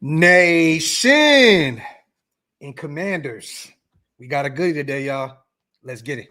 Nation and Commanders. We got a goodie today, y'all. Let's get it.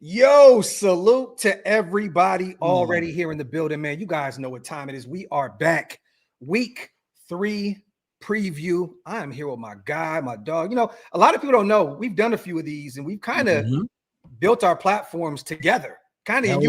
Yo, salute to everybody already here in the building, man. You guys know what time it is. We are back. Week 3 preview. I am here with my guy, my dog. You know, a lot of people don't know we've done a few of these and we've kind of built our platforms together. Kind of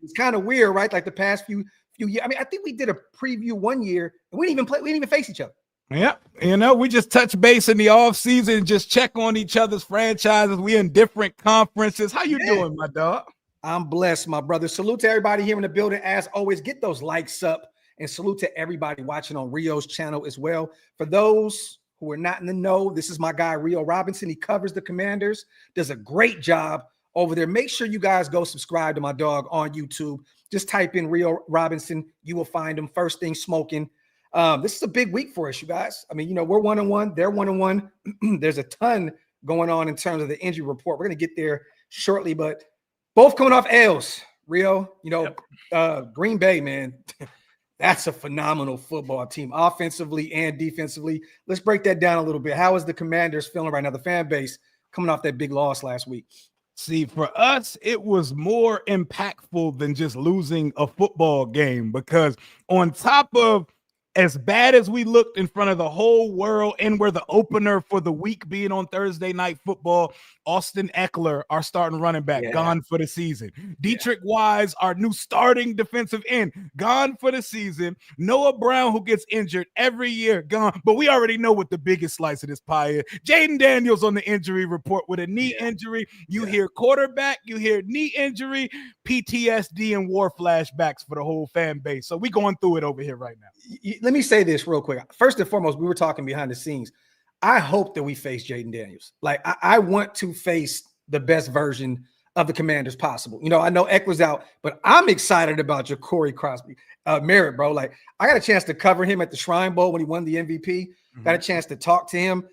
It's kind of weird, right? Like the past few years. I mean, I think we did a preview one year and we didn't even face each other. Yeah, you know, we just touch base in the off season, just check on each other's franchises. We in different conferences. How you doing, my dog? I'm blessed, my brother. Salute to everybody here in the building. As always, get those likes up and salute to everybody watching on Rio's channel as well. For those who are not in the know, this is my guy, Rio Robinson. He covers the Commanders, does a great job over there. Make sure you guys go subscribe to my dog on YouTube. Just type in Rio Robinson. You will find him first thing smoking. This is a big week for us, you guys. I mean, you know, we're 1-1. They're 1-1. There's a ton going on in terms of the injury report. We're going to get there shortly, but both coming off L's. Rio, you know, Green Bay, man, that's a phenomenal football team, offensively and defensively. Let's break that down a little bit. How is the Commanders feeling right now, the fan base, coming off that big loss last week? See, for us, it was more impactful than just losing a football game, because on top of as bad as we looked in front of the whole world, and we're the opener for the week being on Thursday Night Football, Austin Eckler, our starting running back, gone for the season. Dietrich Wise, our new starting defensive end, gone for the season. Noah Brown, who gets injured every year, gone. But we already know what the biggest slice of this pie is. Jaden Daniels on the injury report with a knee injury. You hear quarterback, you hear knee injury, PTSD, and war flashbacks for the whole fan base. So we going through it over here right now. Let me say this real quick. First and foremost, we were talking behind the scenes. I hope that we face Jaden Daniels. Like, I want to face the best version of the Commanders possible. You know, I know Eckler's out, but I'm excited about your Corey Crosby Merritt, bro. Like, I got a chance to cover him at the Shrine Bowl when he won the MVP. Got a chance to talk to him.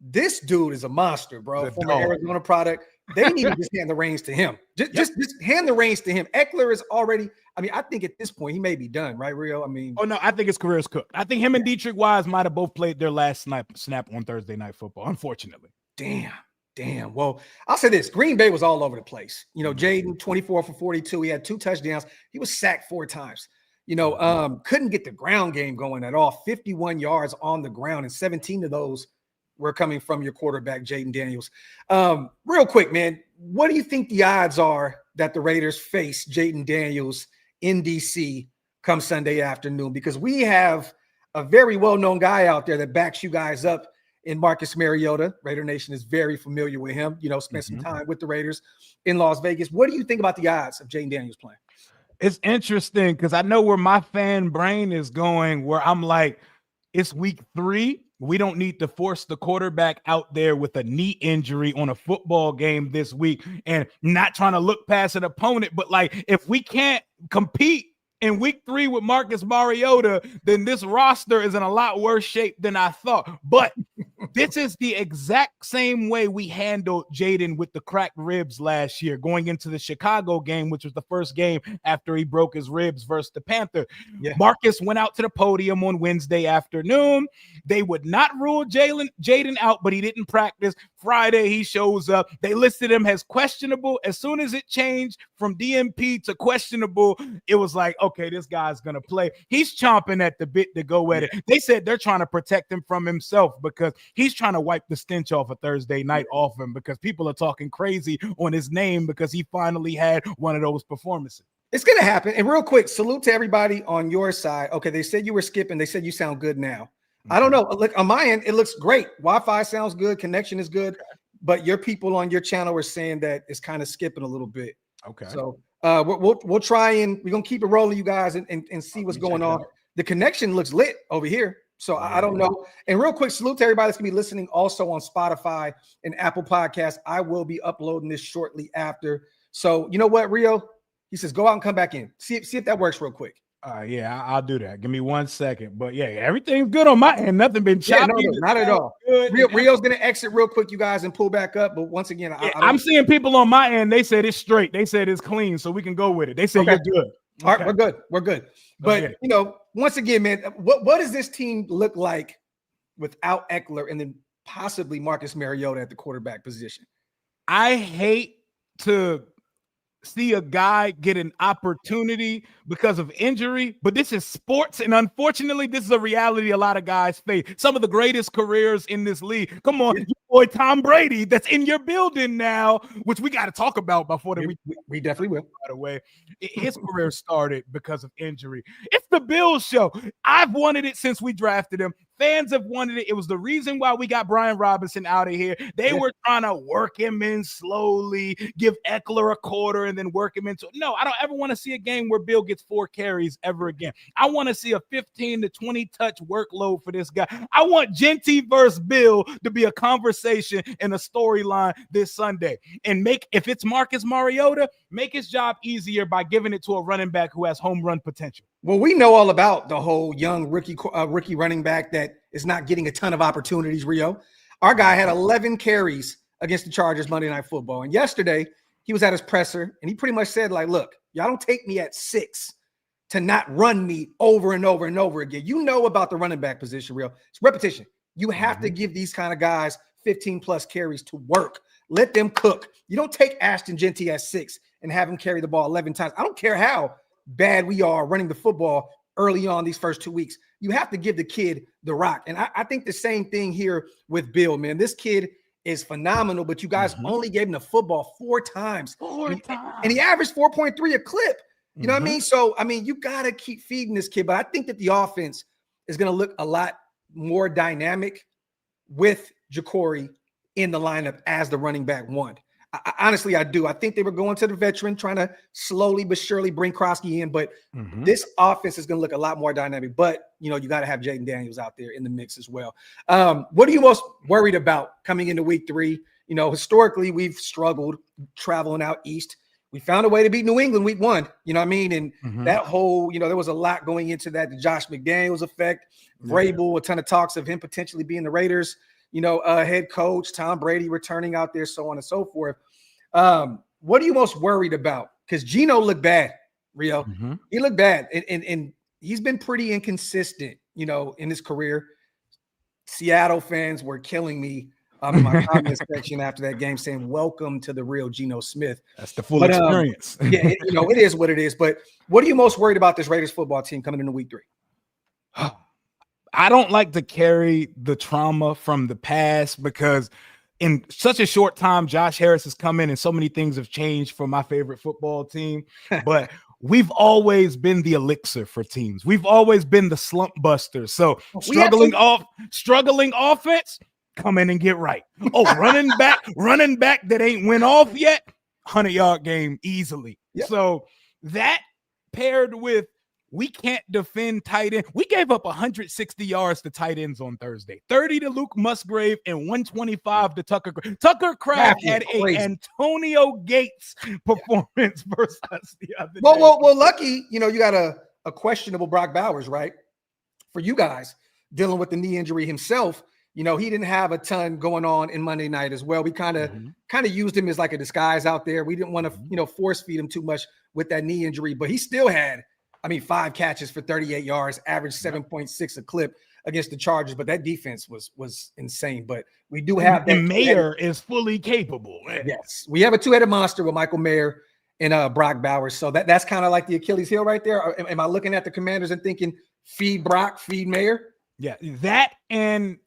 This dude is a monster, bro. Former Arizona product. They need to just hand the reins to him. Just hand the reins to him. Eckler is already, I mean, I think at this point he may be done, right, Rio? I mean, oh no, I think his career is cooked. I think him and Dietrich Wise might have both played their last snap on Thursday Night Football, unfortunately. Damn. Well, I'll say this. Green Bay was all over the place. You know, Jaden, 24 for 42. He had 2 touchdowns. He was sacked 4 times. You know, couldn't get the ground game going at all. 51 yards on the ground, and 17 of those were coming from your quarterback, Jaden Daniels. Real quick, man, what do you think the odds are that the Raiders face Jaden Daniels in DC come Sunday afternoon? Because we have a very well-known guy out there that backs you guys up in Marcus Mariota. Raider Nation is very familiar with him, you know, spent some time with the Raiders in Las Vegas. What do you think about the odds of Jaden Daniels playing? It's interesting because I know where my fan brain is going, where I'm like, it's week 3. We don't need to force the quarterback out there with a knee injury on a football game this week, and not trying to look past an opponent. But like, if we can't compete in week 3 with Marcus Mariota, then this roster is in a lot worse shape than I thought. But this is the exact same way we handled Jaden with the cracked ribs last year, going into the Chicago game, which was the first game after he broke his ribs versus the Panther. Marcus went out to the podium on Wednesday afternoon. They would not rule Jaden out, but he didn't practice. Friday, he shows up. They listed him as questionable. As soon as it changed from DMP to questionable, it was like, okay, this guy's going to play. He's chomping at the bit to go at it. They said they're trying to protect him from himself because he's trying to wipe the stench off of Thursday night off him, because people are talking crazy on his name because he finally had one of those performances. It's going to happen. And real quick, salute to everybody on your side. Okay, they said you were skipping. They said you sound good now. I don't know. Look, on my end, it looks great. Wi-Fi sounds good. Connection is good. But your people on your channel are saying that it's kind of skipping a little bit. Okay. So we'll try and we're gonna keep it rolling, you guys, and see what's going on. The connection looks lit over here. So I don't know. And real quick, salute to everybody that's gonna be listening also on Spotify and Apple Podcasts. I will be uploading this shortly after. So you know what, Rio? He says go out and come back in. See if that works real quick. Yeah, I'll do that. Give me 1 second. But yeah, everything's good on my end. Nothing been choppy. Yeah, no, not at all. Rio's gonna exit real quick, you guys, and pull back up. But once again, I'm seeing people on my end. They said it's straight. They said it's clean, so we can go with it. They said you're good. All right, we're good. But you know, once again, man, what does this team look like without Eckler and then possibly Marcus Mariota at the quarterback position? I hate to see a guy get an opportunity because of injury, but this is sports, and unfortunately this is a reality a lot of guys face. Some of the greatest careers in this league, come on, your boy Tom Brady that's in your building now, which we got to talk about before we definitely will. By the way, his career started because of injury. It's the Bills show. I've wanted it since we drafted him. Fans have wanted it. It was the reason why we got Brian Robinson out of here. They were trying to work him in slowly, give Eckler a quarter, and then work him into. No, I don't ever want to see a game where Bill gets 4 carries ever again. I want to see a 15 to 20 touch workload for this guy. I want Genty versus Bill to be a conversation and a storyline this Sunday. And if it's Marcus Mariota, make his job easier by giving it to a running back who has home run potential. Well, we know all about the whole young rookie running back that is not getting a ton of opportunities, Rio. Our guy had 11 carries against the Chargers Monday Night Football. And yesterday, he was at his presser, and he pretty much said, like, look, y'all don't take me at 6 to not run me over and over and over again. You know about the running back position, Rio. It's repetition. You have to give these kind of guys 15-plus carries to work. Let them cook. You don't take Ashton Genty at 6 and have him carry the ball 11 times. I don't care how bad we are running the football early on these first 2 weeks. You have to give the kid the rock. And I think the same thing here with Bill, man. This kid is phenomenal, but you guys only gave him the football 4 times. And he averaged 4.3 a clip. You know what I mean? So, I mean, you got to keep feeding this kid. But I think that the offense is going to look a lot more dynamic with Jacory in the lineup as the running back 1. Honestly, I do. I think they were going to the veteran, trying to slowly but surely bring Krosky in. But this offense is going to look a lot more dynamic. But, you know, you got to have Jaden Daniels out there in the mix as well. What are you most worried about coming into week 3? You know, historically, we've struggled traveling out east. We found a way to beat New England week 1. You know what I mean? And that whole, you know, there was a lot going into that. The Josh McDaniels effect, Vrabel, a ton of talks of him potentially being the Raiders, you know, head coach, Tom Brady returning out there, so on and so forth. What are you most worried about? Because Geno looked bad, Rio. He looked bad, and he's been pretty inconsistent, you know, in his career. Seattle fans were killing me in my comment section after that game, saying, "Welcome to the real Geno Smith." That's the full experience. Yeah, you know, it is what it is. But what are you most worried about this Raiders football team coming into week 3? I don't like to carry the trauma from the past because in such a short time, Josh Harris has come in and so many things have changed for my favorite football team. But we've always been the elixir for teams. We've always been the slump busters. So struggling offense, come in and get right. Oh, running back that ain't went off yet, 100-yard game easily. Yep. So that paired with we can't defend tight end. We gave up 160 yards to tight ends on Thursday, 30 to Luke Musgrave and 125 to Tucker. Tucker Kraft had an Antonio Gates performance versus us the other day. Well, lucky, you know, you got a questionable Brock Bowers, right? For you guys dealing with the knee injury himself, you know, he didn't have a ton going on in Monday night as well. We kind of used him as like a disguise out there. We didn't want to, you know, force feed him too much with that knee injury, but he still had, 5 catches for 38 yards, average 7.6 a clip against the Chargers. But that defense was insane. But we do have that. And Mayer is fully capable. Yes. We have a 2-headed monster with Michael Mayer and Brock Bowers. So that's kind of like the Achilles heel right there. Or am I looking at the Commanders and thinking feed Brock, feed Mayer? Yeah, that and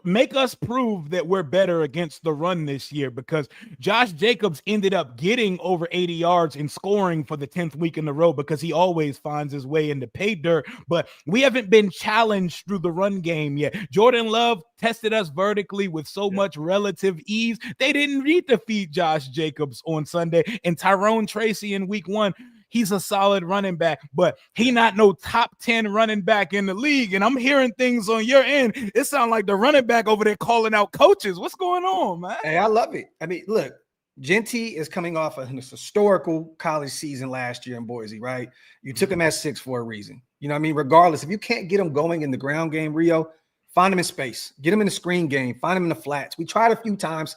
make us prove that we're better against the run this year, because Josh Jacobs ended up getting over 80 yards and scoring for the 10th week in a row because he always finds his way into pay dirt. But we haven't been challenged through the run game yet. Jordan Love tested us vertically with so much relative ease. They didn't need to feed Josh Jacobs on Sunday. And Tyrone Tracy in week 1, he's a solid running back, but he not no top 10 running back in the league. And I'm hearing things on your end. It sounds like the running back over there calling out coaches. What's going on, man? Hey, I love it. I mean, look, Genty is coming off of his historical college season last year in Boise, right? You took him at 6 for a reason. You know what I mean? Regardless, if you can't get him going in the ground game, Rio, find him in space. Get him in the screen game. Find him in the flats. We tried a few times,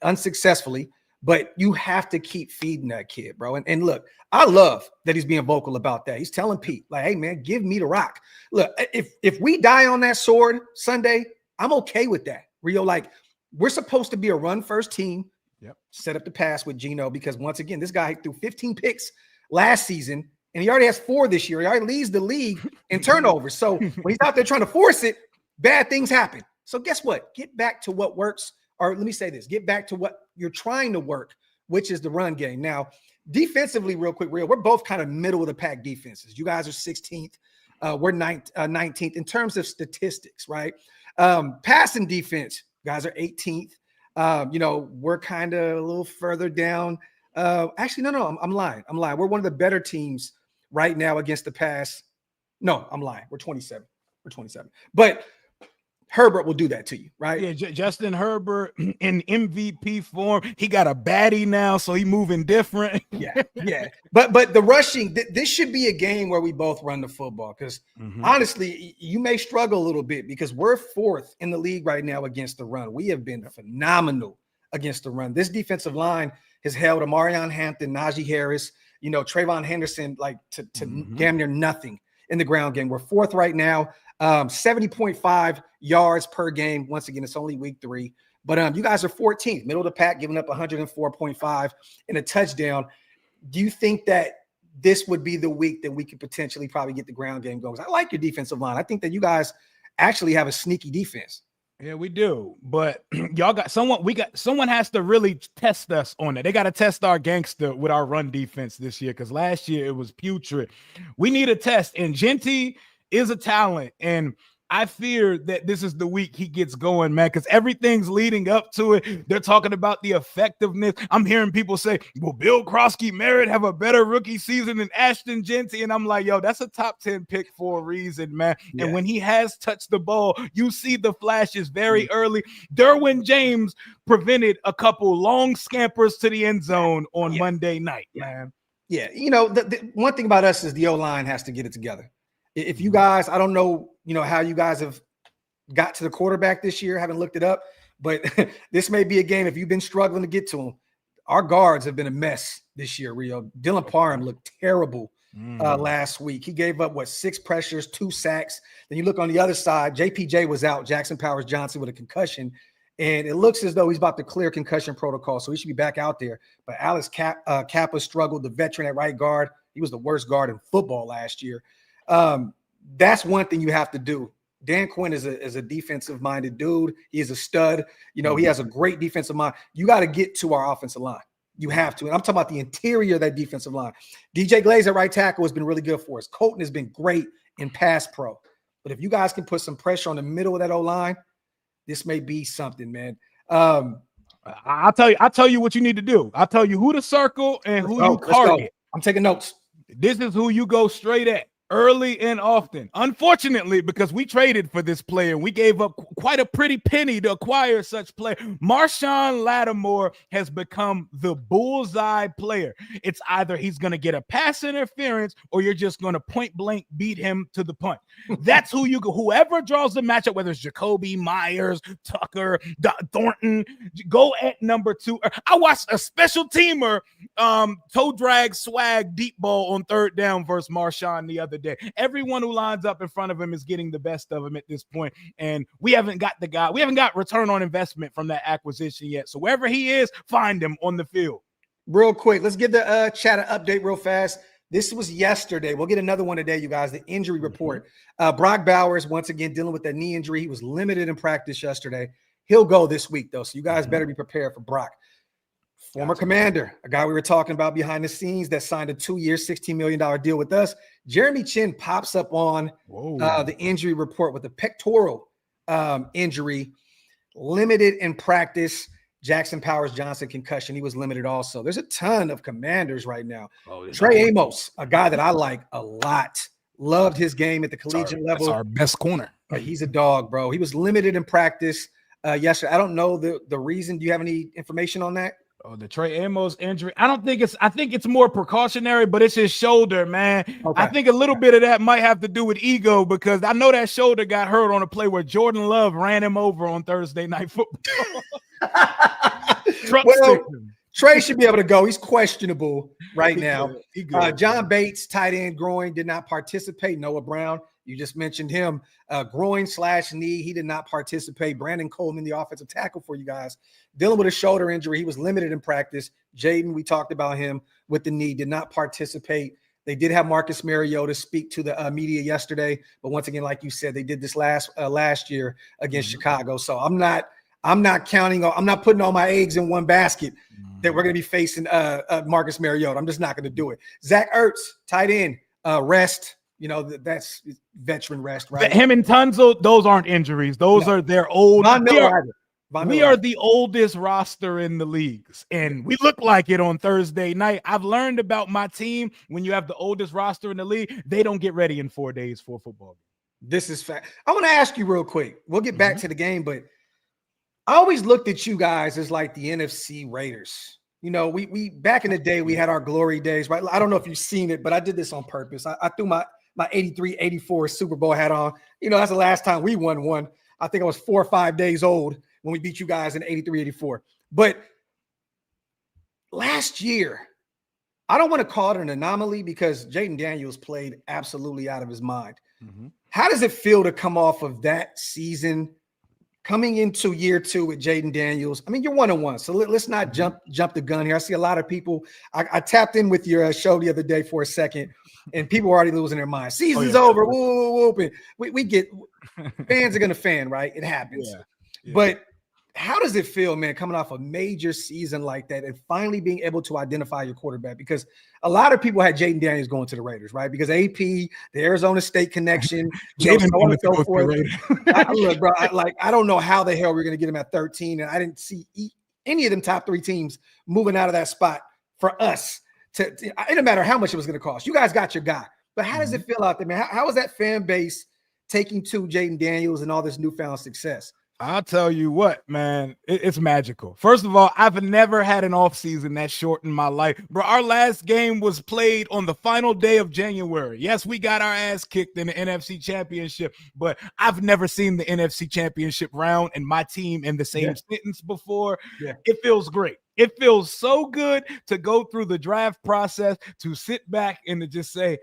unsuccessfully, but you have to keep feeding that kid, bro. And look, I love that he's being vocal about that. He's telling Pete, like, hey, man, give me the rock. Look, if we die on that sword Sunday, I'm okay with that. Rio, like, we're supposed to be a run-first team. Yep. Set up the pass with Geno, because once again, this guy threw 15 picks last season, and he already has 4 this year. He already leads the league in turnovers. So when he's out there trying to force it, bad things happen. So guess what? Get back to what works. Or let me say this, get back to what you're trying to work, which is the run game. Now, defensively, real quick, we're both kind of middle of the pack defenses. You guys are 16th. We're 19th in terms of statistics, right? Passing defense, guys are 18th. We're kind of a little further down. Actually, no, I'm lying. We're one of the better teams right now against the pass. No, I'm lying. We're 27. But Herbert will do that to you, right? Yeah, Justin Herbert in MVP form. He got a baddie now, so he moving different. Yeah. But the rushing, this should be a game where we both run the football, because honestly, you may struggle a little bit because we're 4th in the league right now against the run. We have been phenomenal against the run. This defensive line has held Amarion Hampton, Najee Harris, Trayvon Henderson, like to damn near nothing in the ground game. We're 4th right now. 70.5 yards per game. Once again, it's only week 3, but you guys are 14th, middle of the pack, giving up 104.5 in a touchdown. Do you think that this would be the week that we could potentially probably get the ground game going? I like your defensive line. I think that you guys actually have a sneaky defense. Yeah, we do. But y'all got someone has to really test us on it. They got to test our gangster with our run defense this year, because last year it was putrid. We need a test, and Genty is a talent, and I fear that this is the week he gets going, man, because everything's leading up to it. They're talking about the effectiveness. I'm hearing people say, will Bill Krosky Merritt have a better rookie season than Ashton Genty? And I'm like, yo, that's a top 10 pick for a reason, man. Yeah. And when he has touched the ball, you see the flashes very early. Derwin James prevented a couple long scampers to the end zone on Monday night, man. Yeah, the one thing about us is the O-line has to get it together. If you guys, I don't know, how you guys have got to the quarterback this year, haven't looked it up, but this may be a game if you've been struggling to get to him. Our guards have been a mess this year, Rio. Dylan Parham looked terrible last week. He gave up, 6 pressures, 2 sacks. Then you look on the other side, JPJ was out, Jackson Powers Johnson with a concussion, and it looks as though he's about to clear concussion protocol, so he should be back out there. But Alex Kappa struggled, the veteran at right guard. He was the worst guard in football last year. That's one thing you have to do. Dan Quinn is a defensive-minded dude. He is a stud. He has a great defensive mind. You got to get to our offensive line. You have to. And I'm talking about the interior of that defensive line. DJ Glaze at right tackle has been really good for us. Colton has been great in pass pro. But if you guys can put some pressure on the middle of that O-line, this may be something, man. I'll tell you what you need to do. I'll tell you who to circle and who you target. I'm taking notes. This is who you go straight at. Early and often. Unfortunately, because we traded for this player, we gave up quite a pretty penny to acquire such player. Marshawn Lattimore has become the bullseye player. It's either he's going to get a pass interference or you're just going to point blank beat him to the punt. That's who you go. Whoever draws the matchup, whether it's Jacoby, Myers, Tucker, Thornton, go at number 2. I watched a special teamer toe drag swag deep ball on 3rd down versus Marshawn the other day. Everyone who lines up in front of him is getting the best of him at this point, and we haven't got the guy. We haven't got return on investment from that acquisition yet. So wherever he is, find him on the field. Real quick, let's give the chat an update real fast. This was yesterday. We'll get another one today, you guys. The injury report. Brock Bowers, once again, dealing with that knee injury. He was limited in practice yesterday. He'll go this week, though, so you guys better be prepared for Brock. Former commander, a guy we were talking about behind the scenes that signed a 2-year, $16 million deal with us. Jeremy Chin pops up on the injury report with a pectoral injury, limited in practice. Jackson Powers Johnson concussion. He was limited also. There's a ton of commanders right now. Trey Amos, a guy that I like a lot. Loved his game at the collegiate level. That's our best corner. He's a dog, bro. He was limited in practice yesterday. I don't know the reason. Do you have any information on that? Oh, the Trey Amos injury. I think it's more precautionary, but it's his shoulder, man. Okay. I think a little bit of that might have to do with ego, because I know that shoulder got hurt on a play where Jordan Love ran him over on Thursday Night Football. Trey should be able to go. He's questionable right now. John Bates, tight end, groin, did not participate. Noah Brown, you just mentioned him. Groin/knee, he did not participate. Brandon Coleman, the offensive tackle for you guys, dealing with a shoulder injury. He was limited in practice. Jaden, we talked about him with the knee, did not participate. They did have Marcus Mariota speak to the media yesterday, but once again, like you said, they did this last year against Chicago. So I'm not counting on, I'm not putting all my eggs in one basket that we're going to be facing Marcus Mariota. I'm just not going to do it. Zach Ertz, tight end, rest. You know, that's veteran rest, right? Him and Tunzel, those aren't injuries. Those are their old. We are the oldest roster in the leagues, and we look like it on Thursday night. I've learned about my team. When you have the oldest roster in the league, they don't get ready in 4 days for football. This is fact. I want to ask you real quick. We'll get back to the game, but I always looked at you guys as like the NFC Raiders. You know, we back in the day, we had our glory days, right? I don't know if you've seen it, but I did this on purpose. I threw my 83, 84 Super Bowl hat on. You know, that's the last time we won one. I think I was 4 or 5 days old when we beat you guys in 83, 84. But last year, I don't want to call it an anomaly because Jaden Daniels played absolutely out of his mind. How does it feel to come off of that season, coming into year 2 with Jaden Daniels? I mean, you're 1-1, so let's not jump the gun here. I see a lot of people. I tapped in with your show the other day for a second, and people are already losing their minds. Season's over. Whoop. We get fans are gonna fan, right? It happens. But how does it feel, man, coming off a major season like that and finally being able to identify your quarterback? Because a lot of people had Jaden Daniels going to the Raiders, right? Because AP, the Arizona State connection, Jaden wanted to go forth. Look, bro, I don't know how the hell we're going to get him at 13, and I didn't see any of them top 3 teams moving out of that spot for us. It didn't matter how much it was going to cost. You guys got your guy. But how does it feel out there, man? How is that fan base taking to Jaden Daniels and all this newfound success? I'll tell you what, man, it's magical. First of all, I've never had an offseason that short in my life. Bro, our last game was played on the final day of January. Yes, we got our ass kicked in the NFC Championship, but I've never seen the NFC Championship round and my team in the same sentence before. It feels great. It feels so good to go through the draft process, to sit back and to just say,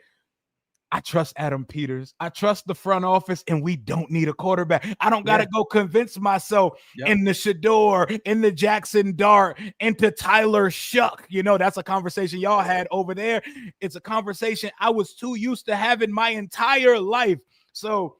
I trust Adam Peters. I trust the front office, and we don't need a quarterback. I don't got to go convince myself in the Shador, in the Jackson Dart, into Tyler Shuck. You know, that's a conversation y'all had over there. It's a conversation I was too used to having my entire life. So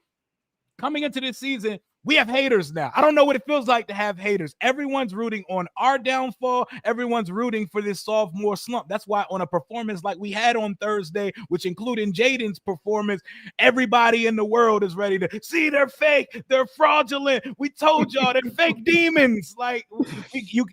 coming into this season, we have haters now. I don't know what it feels like to have haters. Everyone's rooting on our downfall. Everyone's rooting for this sophomore slump. That's why on a performance like we had on Thursday, which including Jaden's performance, everybody in the world is ready to see they're fake. They're fraudulent. We told y'all they're fake demons. Like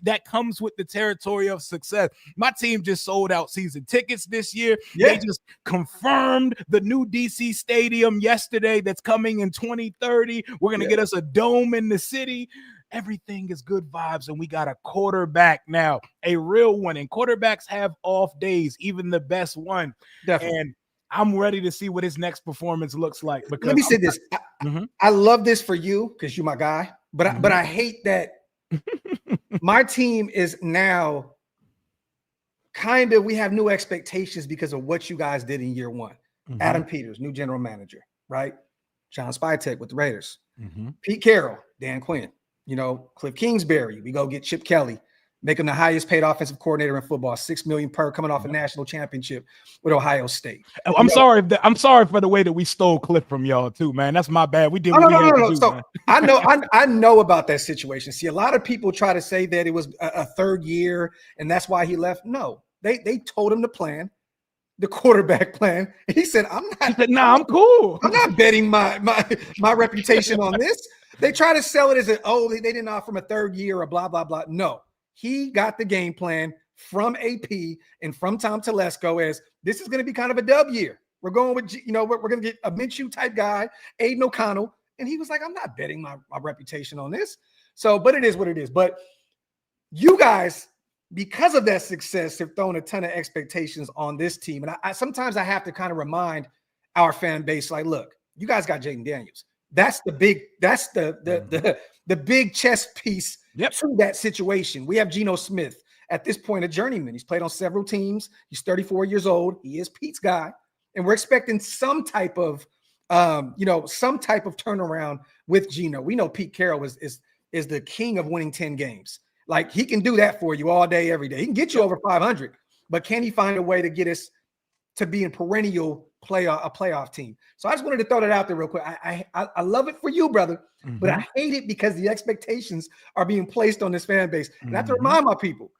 that comes with the territory of success. My team just sold out season tickets this year. They just confirmed the new DC stadium yesterday that's coming in 2030. We're going to get us a dome in the city. Everything is good vibes, and we got a quarterback now, a real one. And quarterbacks have off days, even the best one. Definitely. And I'm ready to see what his next performance looks like. Because let me say this: I love this for you because you're my guy, but I hate that my team is now kind of, we have new expectations because of what you guys did in year 1. Adam Peters, new general manager, right? John Spytek with the Raiders. Pete Carroll, Dan Quinn, you know, Cliff Kingsbury. We go get Chip Kelly. make him the highest paid offensive coordinator in football, $6 million per, coming off a national championship with Ohio State. I'm sorry for the way that we stole Cliff from y'all too, man. That's my bad. We did what we had to do. So man. I know about that situation. See, a lot of people try to say that it was a third year and that's why he left. No, they told him the plan, the quarterback plan. He said, I'm cool. I'm not betting my reputation on this. They try to sell it as they didn't offer him a third year or blah, blah, blah. No, he got the game plan from AP and from Tom Telesco as this is going to be kind of a dub year. We're going with, we're going to get a Minshew type guy, Aiden O'Connell. And he was like, I'm not betting my reputation on this. So, but it is what it is. But you guys, because of that success, have thrown a ton of expectations on this team. And I sometimes I have to kind of remind our fan base, like, look, you guys got Jaden Daniels. That's the big chess piece to that situation. We have Geno Smith at this point, a journeyman. He's played on several teams. He's 34 years old. He is Pete's guy. And we're expecting some type of turnaround with Geno. We know Pete Carroll is the king of winning 10 games. Like, he can do that for you all day, every day. He can get you over 500, but can he find a way to get us to be in perennial playoff team? So I just wanted to throw that out there real quick. I love it for you, brother, but I hate it because the expectations are being placed on this fan base. And I have to remind my people,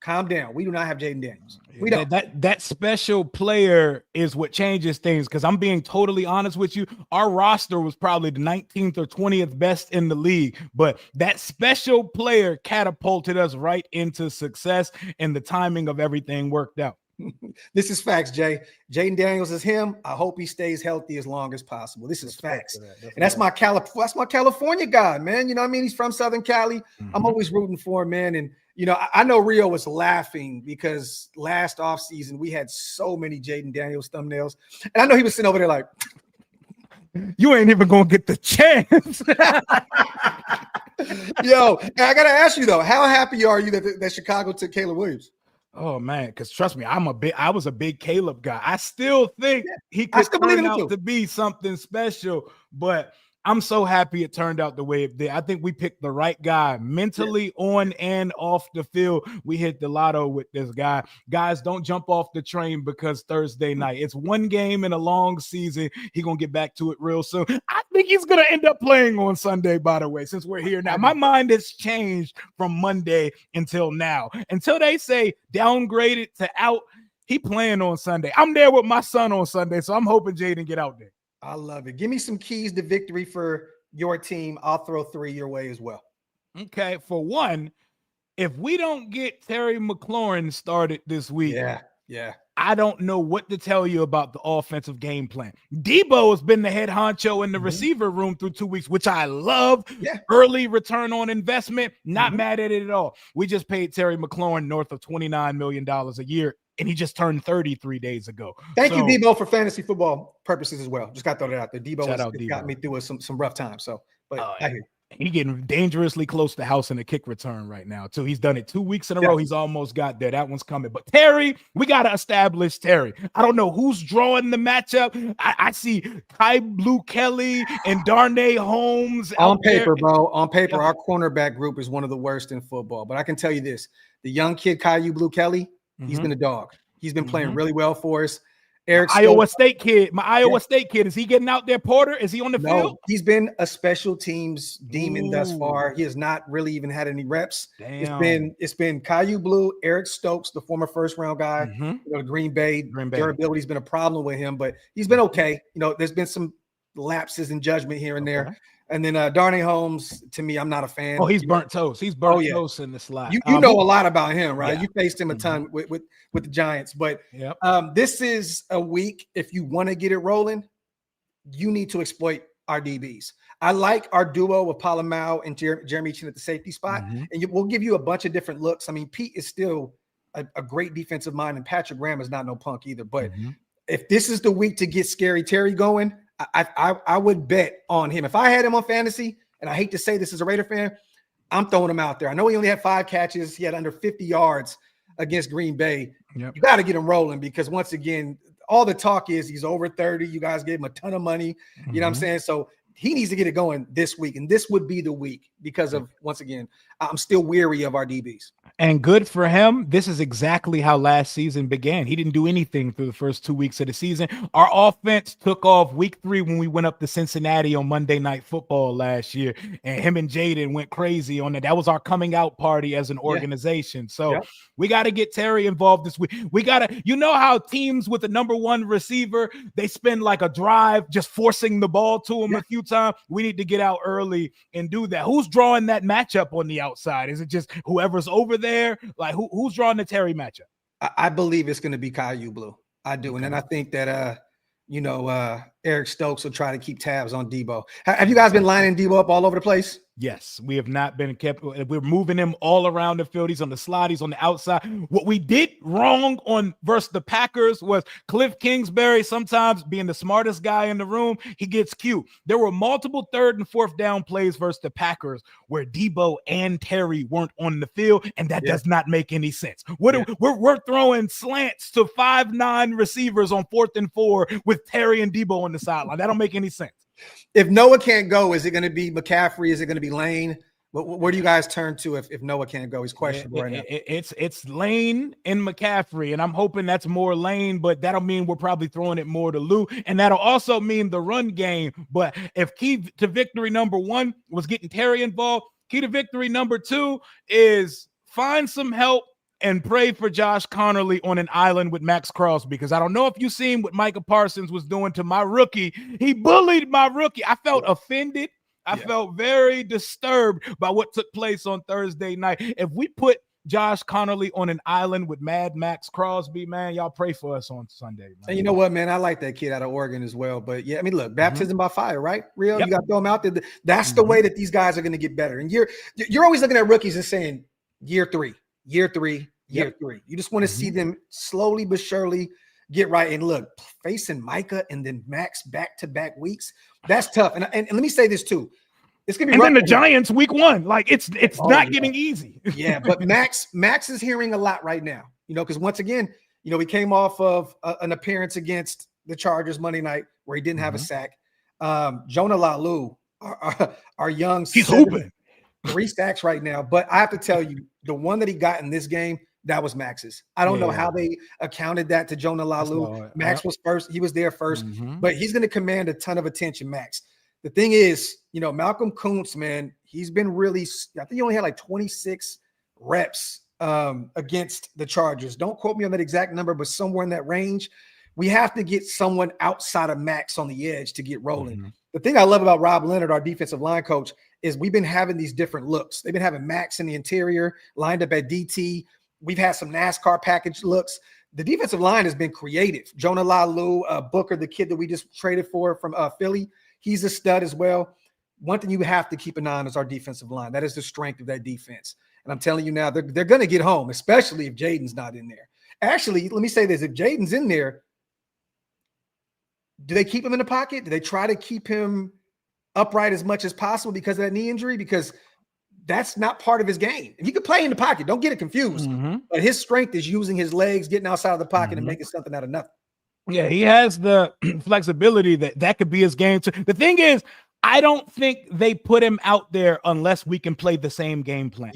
calm down. We do not have Jaden Daniels. We don't. That special player is what changes things, because I'm being totally honest with you. Our roster was probably the 19th or 20th best in the league, but that special player catapulted us right into success, and the timing of everything worked out. This is facts, Jay. Jaden Daniels is him. I hope he stays healthy as long as possible. This is facts. And that's my California guy, man. You know what I mean? He's from Southern Cali. I'm always rooting for him, man. And, I know Rio was laughing because last offseason we had so many Jaden Daniels thumbnails. And I know he was sitting over there like, you ain't even going to get the chance. Yo, I got to ask you, though, how happy are you that Chicago took Caleb Williams? Oh man, because trust me, I was a big Caleb guy. I still think he could turn out to be something special, but I'm so happy it turned out the way it did. I think we picked the right guy mentally on and off the field. We hit the lotto with this guy. Guys, don't jump off the train because Thursday night. It's one game in a long season. He's going to get back to it real soon. I think he's going to end up playing on Sunday, by the way, since we're here now. My mind has changed from Monday until now. Until they say downgraded to out, he playing on Sunday. I'm there with my son on Sunday, so I'm hoping Jaden get out there. I love it. Give me some keys to victory for your team. I'll throw 3 your way as well. Okay. For one, if we don't get Terry McLaurin started this week, I don't know what to tell you about the offensive game plan. Debo has been the head honcho in the receiver room through 2 weeks, which I love. Early return on investment. Not mad at it at all. We just paid Terry McLaurin north of $29 million a year, and he just turned 30 3 days ago. Thank you, Debo, for fantasy football purposes as well. Just got to throw that out there. Debo has got me through some rough times. So, but I hear you. He's getting dangerously close to house in a kick return right now, too. He's done it 2 weeks in a row. He's almost got there. That one's coming. But Terry, we got to establish Terry. I don't know who's drawing the matchup. I see Kai Blue Kelly and Darnay Holmes. On paper, bro. On paper, our cornerback group is one of the worst in football. But I can tell you this. The young kid, Kai Blue Kelly, he's been a dog. He's been playing really well for us. Eric Iowa State kid. My Iowa State kid. Is he getting out there, Porter? Is he on the field? He's been a special teams demon thus far. He has not really even had any reps. Damn. It's been Caillou Blue, Eric Stokes, the former first round guy, Green Bay. Durability's been a problem with him, but he's been okay. There's been some lapses in judgment here and there. And then Darnay Holmes, to me, I'm not a fan. Oh, he's burnt toast. He's burnt toast in the slot. You know a lot about him, right? You faced him a ton with the Giants. But this is a week, if you want to get it rolling, you need to exploit our DBs. I like our duo of Palomau and Jeremy Chin at the safety spot. And we'll give you a bunch of different looks. I mean, Pete is still a great defensive mind, and Patrick Graham is not no punk either. But if this is the week to get Scary Terry going, I would bet on him. If I had him on fantasy, and I hate to say this as a Raider fan, I'm throwing him out there. I know he only had 5 catches. He had under 50 yards against Green Bay. You got to get him rolling because, once again, all the talk is he's over 30. You guys gave him a ton of money. You know what I'm saying? So he needs to get it going this week, and this would be the week because of, once again, I'm still weary of our DBs. And good for him. This is exactly how last season began. He didn't do anything through the first 2 weeks of the season. Our offense took off week 3 when we went up to Cincinnati on Monday Night Football last year, and him and Jaden went crazy on it. That was our coming out party as an organization. So we got to get Terry involved this week. We got to, you know how teams with the number 1 receiver, they spend like a drive just forcing the ball to him a few times. We need to get out early and do that. Who's drawing that matchup on the outside? Is it just whoever's over there? Like who's drawing the Terry matchup? I believe it's going to be Caillou Blue. I do. Okay. And then I think that, Eric Stokes will try to keep tabs on Debo. Have you guys been lining Debo up all over the place? Yes, we have not been kept. We're moving him all around the field. He's on the slot. He's on the outside. What we did wrong on versus the Packers was Cliff Kingsbury, sometimes being the smartest guy in the room, he gets cute. There were multiple 3rd and 4th down plays versus the Packers where Debo and Terry weren't on the field, and that does not make any sense. We're throwing slants to 5'9" receivers on 4th and 4 with Terry and Debo on the sideline. That don't make any sense. If Noah can't go, is it going to be McCaffrey? Is it going to be Lane? Where do you guys turn to if Noah can't go? He's questionable right now. It's Lane and McCaffrey, and I'm hoping that's more Lane, but that'll mean we're probably throwing it more to Lou, and that'll also mean the run game. But if key to victory number 1 was getting Terry involved, key to victory number 2 is find some help and pray for Josh Connerly on an island with Max Crosby, because I don't know if you've seen what Micah Parsons was doing to my rookie. He bullied my rookie. I felt offended. I felt very disturbed by what took place on Thursday night. If we put Josh Connerly on an island with Mad Max Crosby, man, y'all pray for us on Sunday. Man. And you know what, man? I like that kid out of Oregon as well. But yeah, I mean, look, baptism by fire, right? Real, you got to throw them out there. That's the way that these guys are going to get better. And you're always looking at rookies and saying year 3. Year 3. You just want to see them slowly but surely get right. And look, facing Micah and then Max back-to-back weeks, that's tough. And let me say this too. It's gonna be. And then the Giants week 1. Like it's not getting easy. But Max is hearing a lot right now, because once again, we came off of an appearance against the Chargers Monday night where he didn't have a sack. Jonah Lalu, our young, he's hooping 3 sacks right now. But I have to tell you, the one that he got in this game, that was Max's. I don't know how they accounted that to Jonah Lalu. Max was first. He was there first, but he's going to command a ton of attention, Max. The thing is, Malcolm Kuntz, man, he's been really, I think he only had like 26 reps against the Chargers. Don't quote me on that exact number, but somewhere in that range. We have to get someone outside of Max on the edge to get rolling. The thing I love about Rob Leonard, our defensive line coach, is we've been having these different looks. They've been having Max in the interior, lined up at DT. We've had some NASCAR package looks. The defensive line has been creative. Jonah Lalu, Booker, the kid that we just traded for from Philly, he's a stud as well. One thing you have to keep an eye on is our defensive line. That is the strength of that defense. And I'm telling you now, they're going to get home, especially if Jaden's not in there. Actually, let me say this. If Jaden's in there, do they keep him in the pocket? Do they try to keep him upright as much as possible because of that knee injury? Because that's not part of his game. If he could play in the pocket, don't get it confused. But his strength is using his legs, getting outside of the pocket and making something out of nothing. Yeah, he has the flexibility that could be his game too. The thing is, I don't think they put him out there unless we can play the same game plan.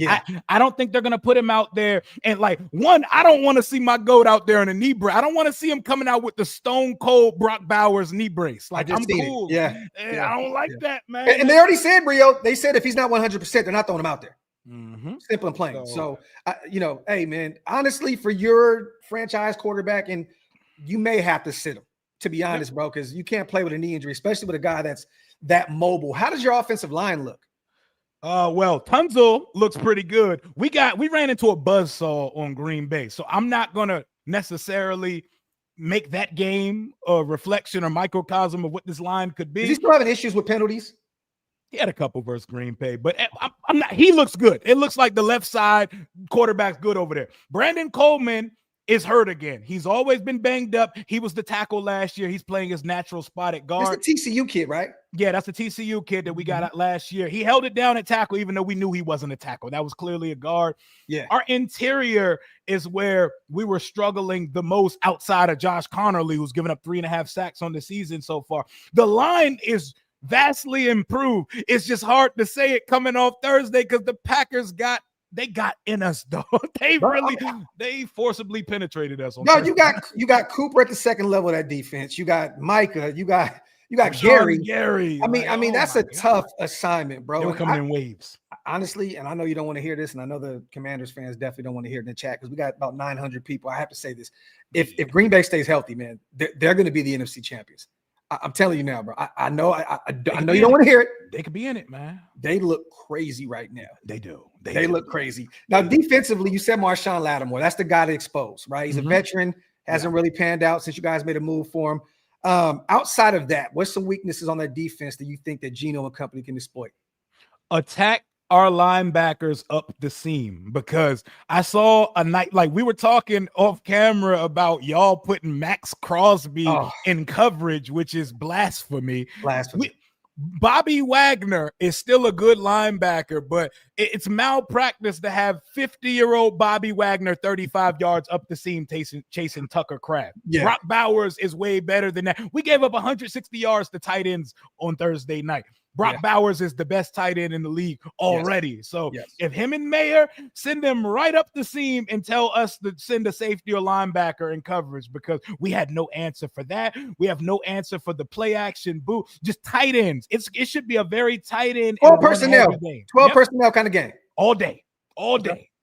I don't think they're going to put him out there. And I don't want to see my GOAT out there in a knee brace. I don't want to see him coming out with the stone cold Brock Bowers knee brace. I'm cool. I don't like that, man. And they already said, Rio, they said if he's not 100%, they're not throwing him out there. Simple and plain. So hey, man, honestly, for your franchise quarterback, and you may have to sit him, to be honest, bro, because you can't play with a knee injury, especially with a guy that's that mobile. How does your offensive line look? Well, Tunzel looks pretty good. We ran into a buzzsaw on Green Bay, so I'm not gonna necessarily make that game a reflection or microcosm of what this line could be. Is he still having issues with penalties? He had a couple versus Green Bay, but I'm not. He looks good. It looks like the left side quarterback's good over there. Brandon Coleman is hurt again. He's always been banged up. He was the tackle last year. He's playing his natural spot at guard. That's the TCU kid, right? Yeah, that's the TCU kid that we got out last year. He held it down at tackle, even though we knew he wasn't a tackle. That was clearly a guard. Yeah. Our interior is where we were struggling the most outside of Josh Connerly, who's given up 3.5 sacks on the season so far. The line is vastly improved. It's just hard to say it coming off Thursday because the Packers got they got in us, though. They forcibly penetrated us. No, you got Cooper at the second level of that defense. You got Micah. You got Gary. I mean, that's a tough assignment, bro. They were coming in waves. Honestly, and I know you don't want to hear this, and I know the Commanders fans definitely don't want to hear it in the chat because we got about 900 people. I have to say this: if Green Bay stays healthy, man, they're going to be the NFC champions. I'm telling you now, bro. I know you don't want to hear it. They could be in it, man. They look crazy right now. They do. They look crazy. Now, defensively, you said Marshawn Lattimore. That's the guy to expose, right? He's a veteran, hasn't really panned out since you guys made a move for him. Outside of that, what's some weaknesses on that defense that you think that Geno and company can exploit? Attack our linebackers up the seam, because I saw a night, like we were talking off camera about y'all putting Max Crosby in coverage, which is blasphemy. Bobby Wagner is still a good linebacker, but it's malpractice to have 50-year-old Bobby Wagner 35 yards up the seam chasing Tucker Kraft. Yeah. Brock Bowers is way better than that. We gave up 160 yards to tight ends on Thursday night. Brock Bowers is the best tight end in the league already. Yes. So if him and Mayer send them right up the seam and tell us to send a safety or linebacker in coverage, because we had no answer for that. We have no answer for the play action boot. Just tight ends. It should be a very tight end. 12 personnel. 12 personnel kind of game. All day.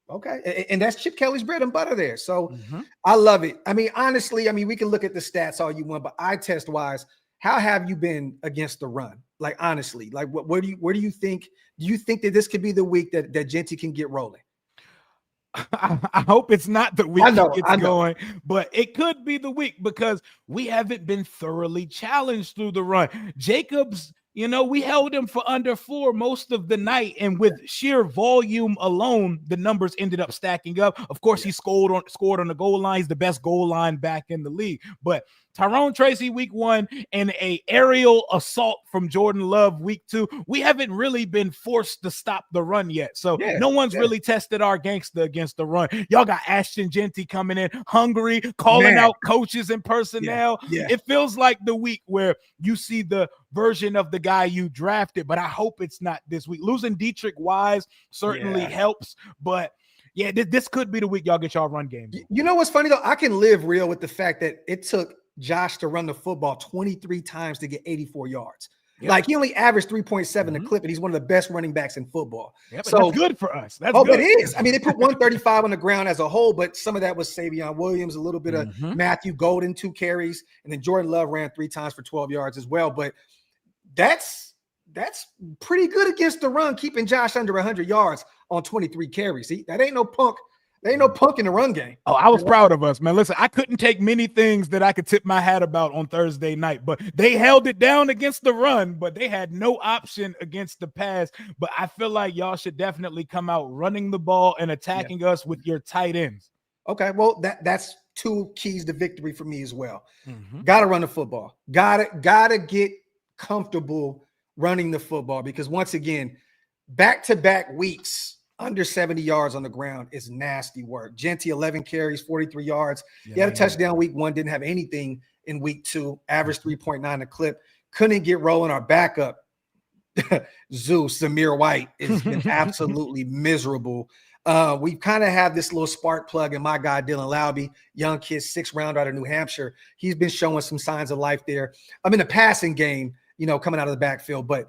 Okay. And that's Chip Kelly's bread and butter there. So I love it. I mean, honestly, we can look at the stats all you want, but eye test wise, how have you been against the run? Like, honestly, like where do you think? Do you think that this could be the week that Genty can get rolling? I hope it's not the week it's going, but it could be the week because we haven't been thoroughly challenged through the run. Jacobs, we held him for under 4 most of the night, and with sheer volume alone, the numbers ended up stacking up. Of course, he scored on the goal line. He's the best goal line back in the league, but Tyrone Tracy week 1 and a aerial assault from Jordan Love week 2. We haven't really been forced to stop the run yet. So no one's really tested our gangster against the run. Y'all got Ashton Genty coming in hungry, calling out coaches and personnel. It feels like the week where you see the version of the guy you drafted, but I hope it's not this week. Losing Dietrich Wise certainly helps, but this could be the week y'all get y'all run game. You know what's funny though? I can live real with the fact that it took Josh to run the football 23 times to get 84 yards. Like, he only averaged 3.7 a clip, and he's one of the best running backs in football. So that's good for us. That's good. It is. They put 135 on the ground as a whole, but some of that was Savion Williams, a little bit of Matthew Golden, 2 carries, and then Jordan Love ran 3 times for 12 yards as well. But that's pretty good against the run, keeping Josh under 100 yards on 23 carries. See, that ain't no punk. There ain't no punk in the run game. Oh, I was proud of us, man. Listen, I couldn't take many things that I could tip my hat about on Thursday night, but they held it down against the run, but they had no option against the pass. But I feel like y'all should definitely come out running the ball and attacking us with your tight ends. Okay, well, that's 2 keys to victory for me as well. Got to run the football. Got to get comfortable running the football, because once again, back-to-back weeks under 70 yards on the ground is nasty work. Genty, 11 carries, 43 yards. He had a touchdown week 1, didn't have anything in week 2, averaged 3.9 a clip. Couldn't get rolling. Our backup, Zeus, Zamir White, has been absolutely miserable. We kind of have this little spark plug in my guy, Dylan Lowby, young kid, 6th round out of New Hampshire. He's been showing some signs of life there. I'm in the passing game, coming out of the backfield, but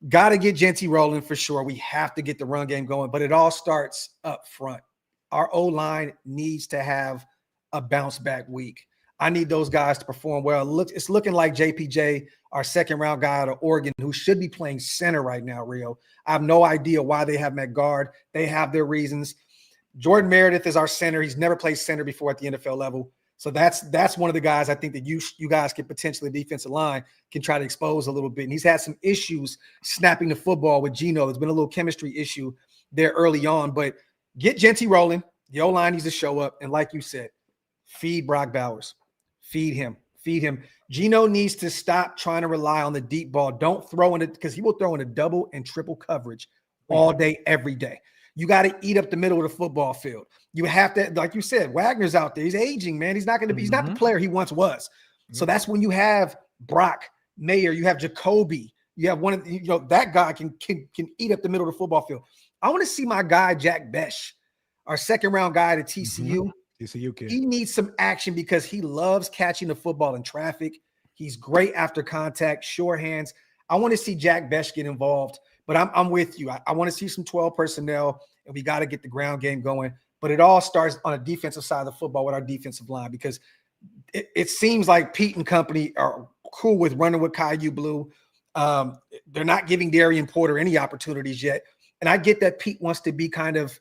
got to get Genty rolling for sure. We have to get the run game going, but it all starts up front. Our O-line needs to have a bounce back week. I need those guys to perform well. It's looking like JPJ, our 2nd round guy out of Oregon, who should be playing center right now, Rio. I have no idea why they have him at guard. They have their reasons. Jordan Meredith is our center. He's never played center before at the NFL level. So that's one of the guys I think that you guys can potentially, defensive line can try to expose a little bit. And he's had some issues snapping the football with Geno. There's been a little chemistry issue there early on, but get Genty rolling. The O-line needs to show up. And like you said, feed Brock Bowers. Feed him. Geno needs to stop trying to rely on the deep ball. Don't throw in it, because he will throw in a double and triple coverage all day, every day. You got to eat up the middle of the football field. You have to, like you said, Wagner's out there. He's aging, man. He's not going to be, he's not the player he once was. So that's when you have Brock, Mayer, you have Jacoby, you have one of, that guy can eat up the middle of the football field. I want to see my guy, Jack Besh, our second round guy to TCU. TCU kid. He needs some action because he loves catching the football in traffic. He's great after contact, sure hands. I want to see Jack Besh get involved, but I'm with you. I want to see some 12 personnel, and we got to get the ground game going. But it all starts on a defensive side of the football with our defensive line, because it seems like Pete and company are cool with running with Caillou Blue. They're not giving Darian Porter any opportunities yet. And I get that Pete wants to be kind of,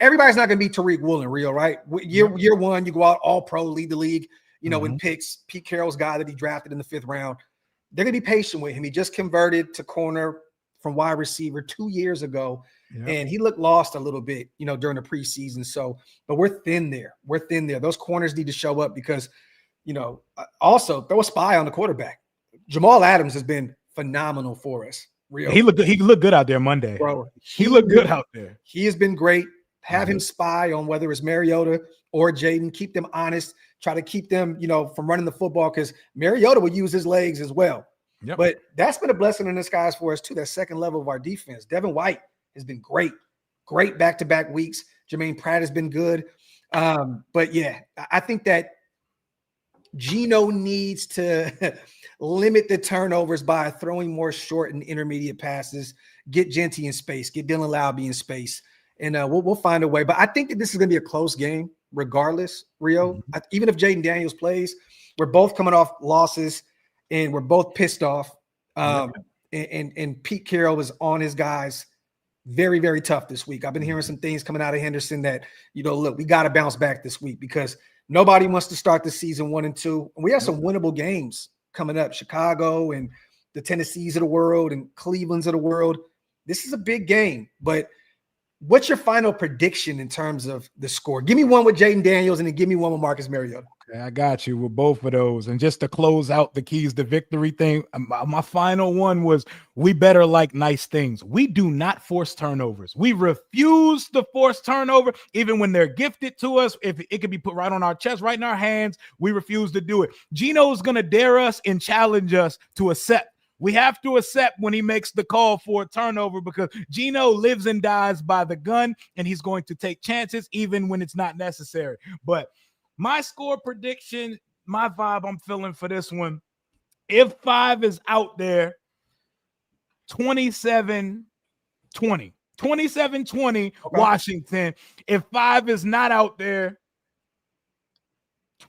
everybody's not going to be Tariq Woolen, Rio, right? Year one, you go out all pro, lead the league, in picks. Pete Carroll's guy that he drafted in the 5th round. They're going to be patient with him. He just converted to corner from wide receiver 2 years ago. Yep. And he looked lost a little bit, during the preseason. So, but we're thin there. Those corners need to show up because, also throw a spy on the quarterback. Jamal Adams has been phenomenal for us. Real. He looked good out there Monday. Bro, he looked good out there. He has been great. Have him spy on whether it's Mariota or Jaden. Keep them honest. Try to keep them, from running the football, because Mariota will use his legs as well. Yep. But that's been a blessing in disguise for us too. That second level of our defense. Devin White has been great back-to-back weeks. Jermaine Pratt has been good. But yeah, I think that Geno needs to limit the turnovers by throwing more short and intermediate passes, get Genty in space, get Dylan Lowby in space, and we'll find a way. But I think that this is going to be a close game regardless, Rio. Even if Jaden Daniels plays, we're both coming off losses, and we're both pissed off. And Pete Carroll is on his guys very, very tough this week. I've been hearing some things coming out of Henderson that, look, we got to bounce back this week because nobody wants to start the season 1-2. And we have some winnable games coming up, Chicago and the Tennessees of the world and Cleveland's of the world. This is a big game, but what's your final prediction in terms of the score? Give me one with Jaden Daniels and then give me one with Marcus Mariota. Okay, I got you with both of those. And just to close out the keys to victory thing, my final one was we better like nice things. We do not force turnovers. We refuse to force turnover, even when they're gifted to us. If it could be put right on our chest, right in our hands, we refuse to do it. Geno's going to dare us and challenge us to accept. We have to accept when he makes the call for a turnover because Geno lives and dies by the gun, and he's going to take chances even when it's not necessary. But my score prediction, my vibe I'm feeling for this one, if 5 is out there, 27-20. 27-20 okay. Washington. If 5 is not out there,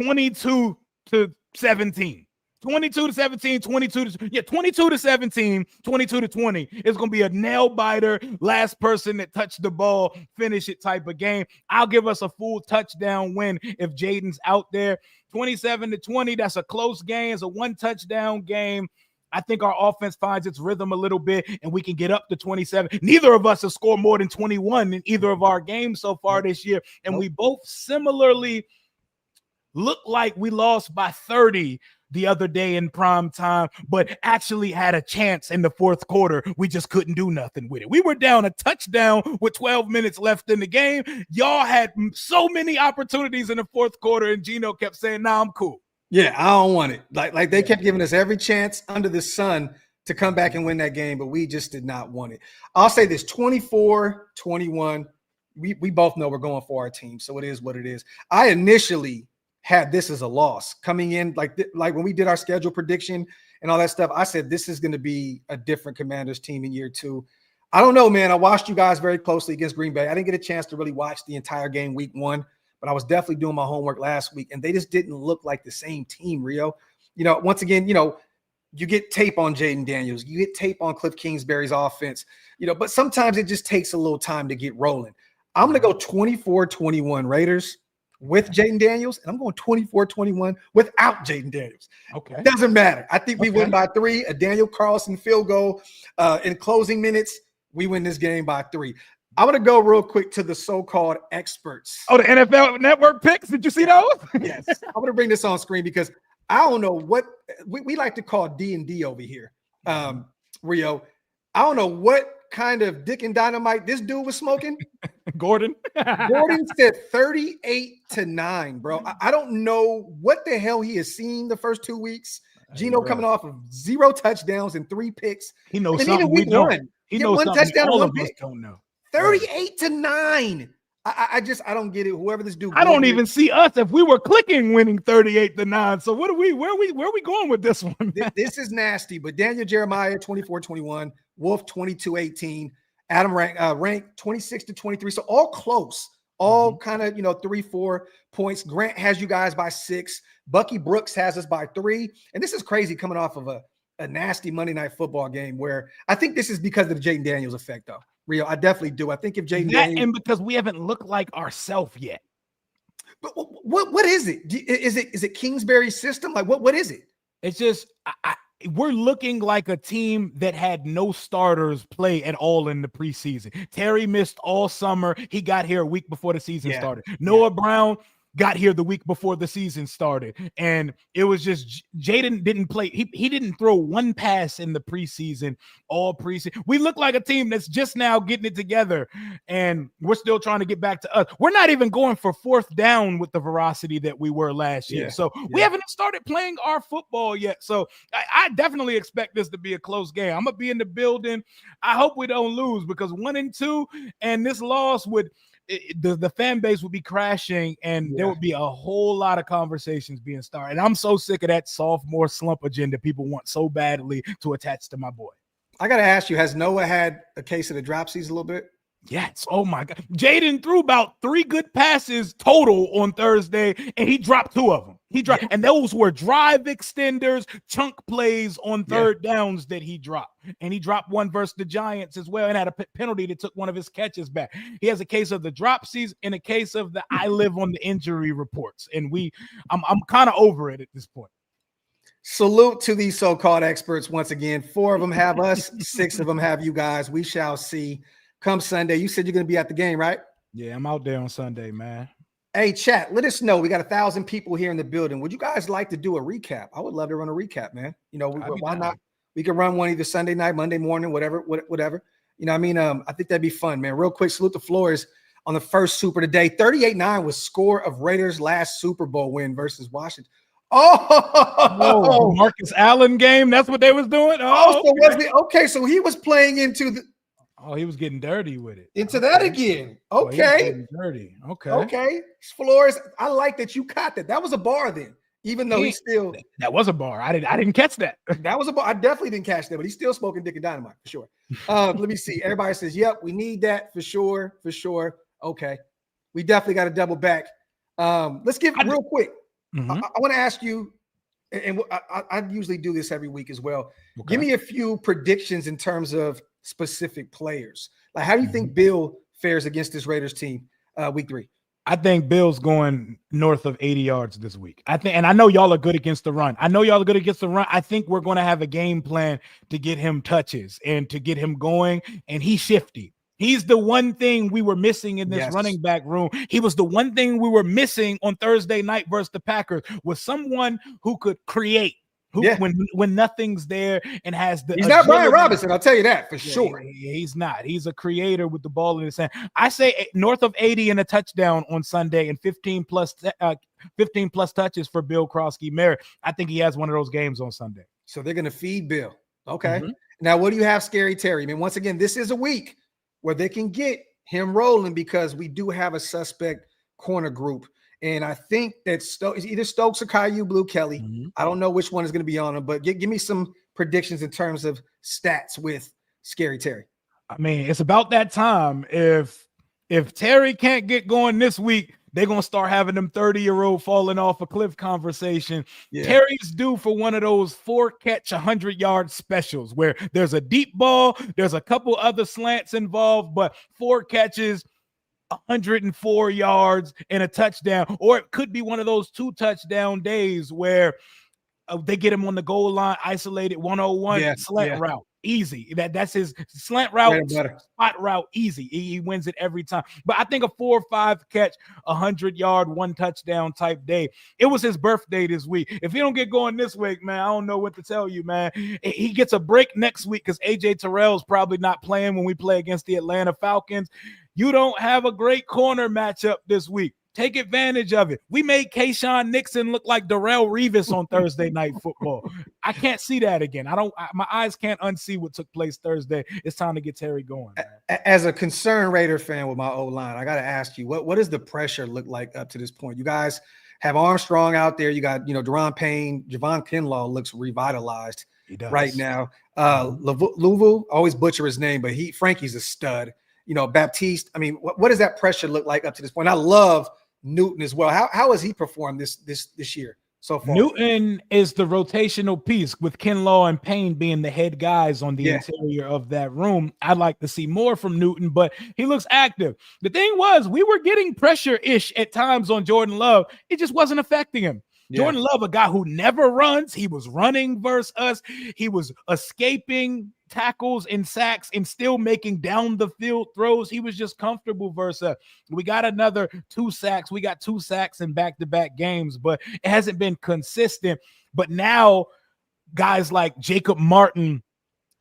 22-17. 22-17, 22-17, 22-20. It's going to be a nail biter, last person that touched the ball, finish it type of game. I'll give us a full touchdown win if Jaden's out there. 27-20, that's a close game. It's a 1 touchdown game. I think our offense finds its rhythm a little bit and we can get up to 27. Neither of us have scored more than 21 in either of our games so far this year. And we both similarly look like we lost by 30 the other day in prime time, but actually had a chance in the fourth quarter. We just couldn't do nothing with it. We were down a touchdown with 12 minutes left in the game. Y'all had so many opportunities in the fourth quarter, and Geno kept saying, nah, I'm cool. Yeah, I don't want it. Like they kept giving us every chance under the sun to come back and win that game, but we just did not want it. I'll say this, 24-21. We both know we're going for our team, so it is what it is. I initially had this as a loss coming in, like when we did our schedule prediction and all that stuff. I said this is going to be a different Commanders team in year 2. I don't know, man. I watched you guys very closely against Green Bay. I didn't get a chance to really watch the entire game week 1, but I was definitely doing my homework last week, and they just didn't look like the same team, Rio. Once again, you get tape on Jaden Daniels, you get tape on Cliff Kingsbury's offense, but sometimes it just takes a little time to get rolling. I'm going to go 24-21 Raiders with Jaden Daniels, and I'm going 24-21 without Jaden Daniels. Okay. It doesn't matter. I think we win by 3, a Daniel Carlson field goal in closing minutes. We win this game by 3. I'm going to go real quick to the so-called experts. Oh, the NFL Network picks? Did you see those? Yes. I'm going to bring this on screen because I don't know what we like to call D&D over here, Rio. I don't know what kind of dick and dynamite this dude was smoking. Gordon said 38-9, bro. I don't know what the hell he has seen the first 2 weeks. Geno coming off of 0 touchdowns and 3 picks. He knows something we don't. He knows 1 something touchdown all and 1 of us pick. don't know. 38-9. I don't get it. Whoever this dude, I don't even see us if we were clicking winning 38-9. So where are we going with this one? This is nasty. But Daniel Jeremiah 24-21, Wolf 22-18, Adam Rank 26-23. So all close, all kind of 3-4 points. Grant has you guys by 6. Bucky Brooks has us by 3. And this is crazy coming off of a nasty Monday Night Football game where I think this is because of the Jaden Daniels effect, though. Real, I definitely do. I think if Jaden Daniels, and because we haven't looked like ourselves yet. But what is it? Is it Kingsbury's system? Like what is it? It's just we're looking like a team that had no starters play at all in the preseason. Terry missed all summer. He got here a week before the season started. Noah Brown got here the week before the season started. And it was just Jaden didn't play. He didn't throw one pass in the preseason, all preseason. We look like a team that's just now getting it together, and we're still trying to get back to us. We're not even going for fourth down with the veracity that we were last year. So we haven't started playing our football yet. So I definitely expect this to be a close game. I'm going to be in the building. I hope we don't lose, because 1-2 and this loss would – the fan base would be crashing, and there would be a whole lot of conversations being started. And I'm so sick of that sophomore slump agenda people want so badly to attach to my boy. I got to ask you, has Noah had a case of the dropsies a little bit? Yes. Oh my God. Jaden threw about 3 good passes total on Thursday, and he dropped 2 of them. And those were drive extenders, chunk plays on third downs that he dropped. And he dropped one versus the Giants as well, and had a penalty that took one of his catches back. He has a case of the dropsies and a case of the I live on the injury reports. And I'm kind of over it at this point. Salute to these so-called experts once again. 4 of them have us, 6 of them have you guys. We shall see. Come Sunday. You said you're going to be at the game, right? Yeah, I'm out there on Sunday, man. Hey, chat, let us know. We got 1,000 people here in the building. Would you guys like to do a recap? I would love to run a recap, man. Why not? We can run one either Sunday night, Monday morning, whatever. I think that'd be fun, man. Real quick, salute the Flores on the first Super today. 38-9 was score of Raiders' last Super Bowl win versus Washington. Oh, Marcus Allen game. That's what they was doing. So he was playing into the. Oh, he was getting dirty with it. Into that again. Okay. Dirty. Okay. Flores, I like that you caught that. That was a bar then, even though that was a bar. I didn't catch that. That was a bar. I definitely didn't catch that, but he's still smoking dick and dynamite for sure. Let me see. Everybody says, yep, we need that for sure. Okay. We definitely got to double back. Let's give real quick. I want to ask you, and I usually do this every week as well. Okay. Give me a few predictions in terms of specific players. Like, how do you think Bill fares against this Raiders team week 3? I think Bill's going north of 80 yards this week. And I know y'all are good against the run. I think we're going to have a game plan to get him touches and to get him going. And he's shifty. He's the one thing we were missing in this running back room. He was the one thing we were missing on Thursday night versus the Packers, was someone who could create. When nothing's there and has the. He's not Brian Robinson, I'll tell you that for sure. He's not. He's a creator with the ball in his hand. I say north of 80 and a touchdown on Sunday, and 15 plus touches for Bill Krosky-Merritt. I think he has one of those games on Sunday. So they're going to feed Bill. Okay. Now, what do you have, Scary Terry? I mean, once again, this is a week where they can get him rolling, because we do have a suspect corner group. And I think that either Stokes or Caillou Blue Kelly. I don't know which one is going to be on him, but give me some predictions in terms of stats with Scary Terry. I mean, it's about that time. If Terry can't get going this week, they're going to start having them 30-year-old falling off a cliff conversation. Terry's due for one of those 4-catch 100-yard specials where there's a deep ball, there's a couple other slants involved, but 4 catches, 104 yards and a touchdown. Or it could be one of those 2 touchdown days where they get him on the goal line, isolated 101 slant route. Easy. That's his slant route, spot route. Easy. He wins it every time. But I think a 4 or 5 catch, 100-yard, 1 touchdown type day. It was his birthday this week. If he don't get going this week, man, I don't know what to tell you, man. He gets a break next week because AJ Terrell's probably not playing when we play against the Atlanta Falcons. You don't have a great corner matchup this week. Take advantage of it. We made Kayshawn Nixon look like Darrell Revis on Thursday Night Football. I can't see that again. My eyes can't unsee what took place Thursday. It's time to get Terry going, man. As a concerned Raider fan with my O-line, I got to ask you, what does the pressure look like up to this point? You guys have Armstrong out there. You got, Daron Payne. Javon Kinlaw looks revitalized right now. Luvu, always butcher his name, but Frankie's a stud. Baptiste. I mean, what does that pressure look like up to this point? I love Newton as well. How has he performed this year so far? Newton is the rotational piece, with Kinlaw and Payne being the head guys on the interior of that room. I'd like to see more from Newton, but he looks active. The thing was, we were getting pressure-ish at times on Jordan Love. It just wasn't affecting him. Jordan Love, a guy who never runs. He was running versus us. He was escaping tackles and sacks and still making down the field throws. He was just comfortable versus us. We got another 2 sacks. We got 2 sacks in back-to-back games, but it hasn't been consistent. But now guys like Jacob Martin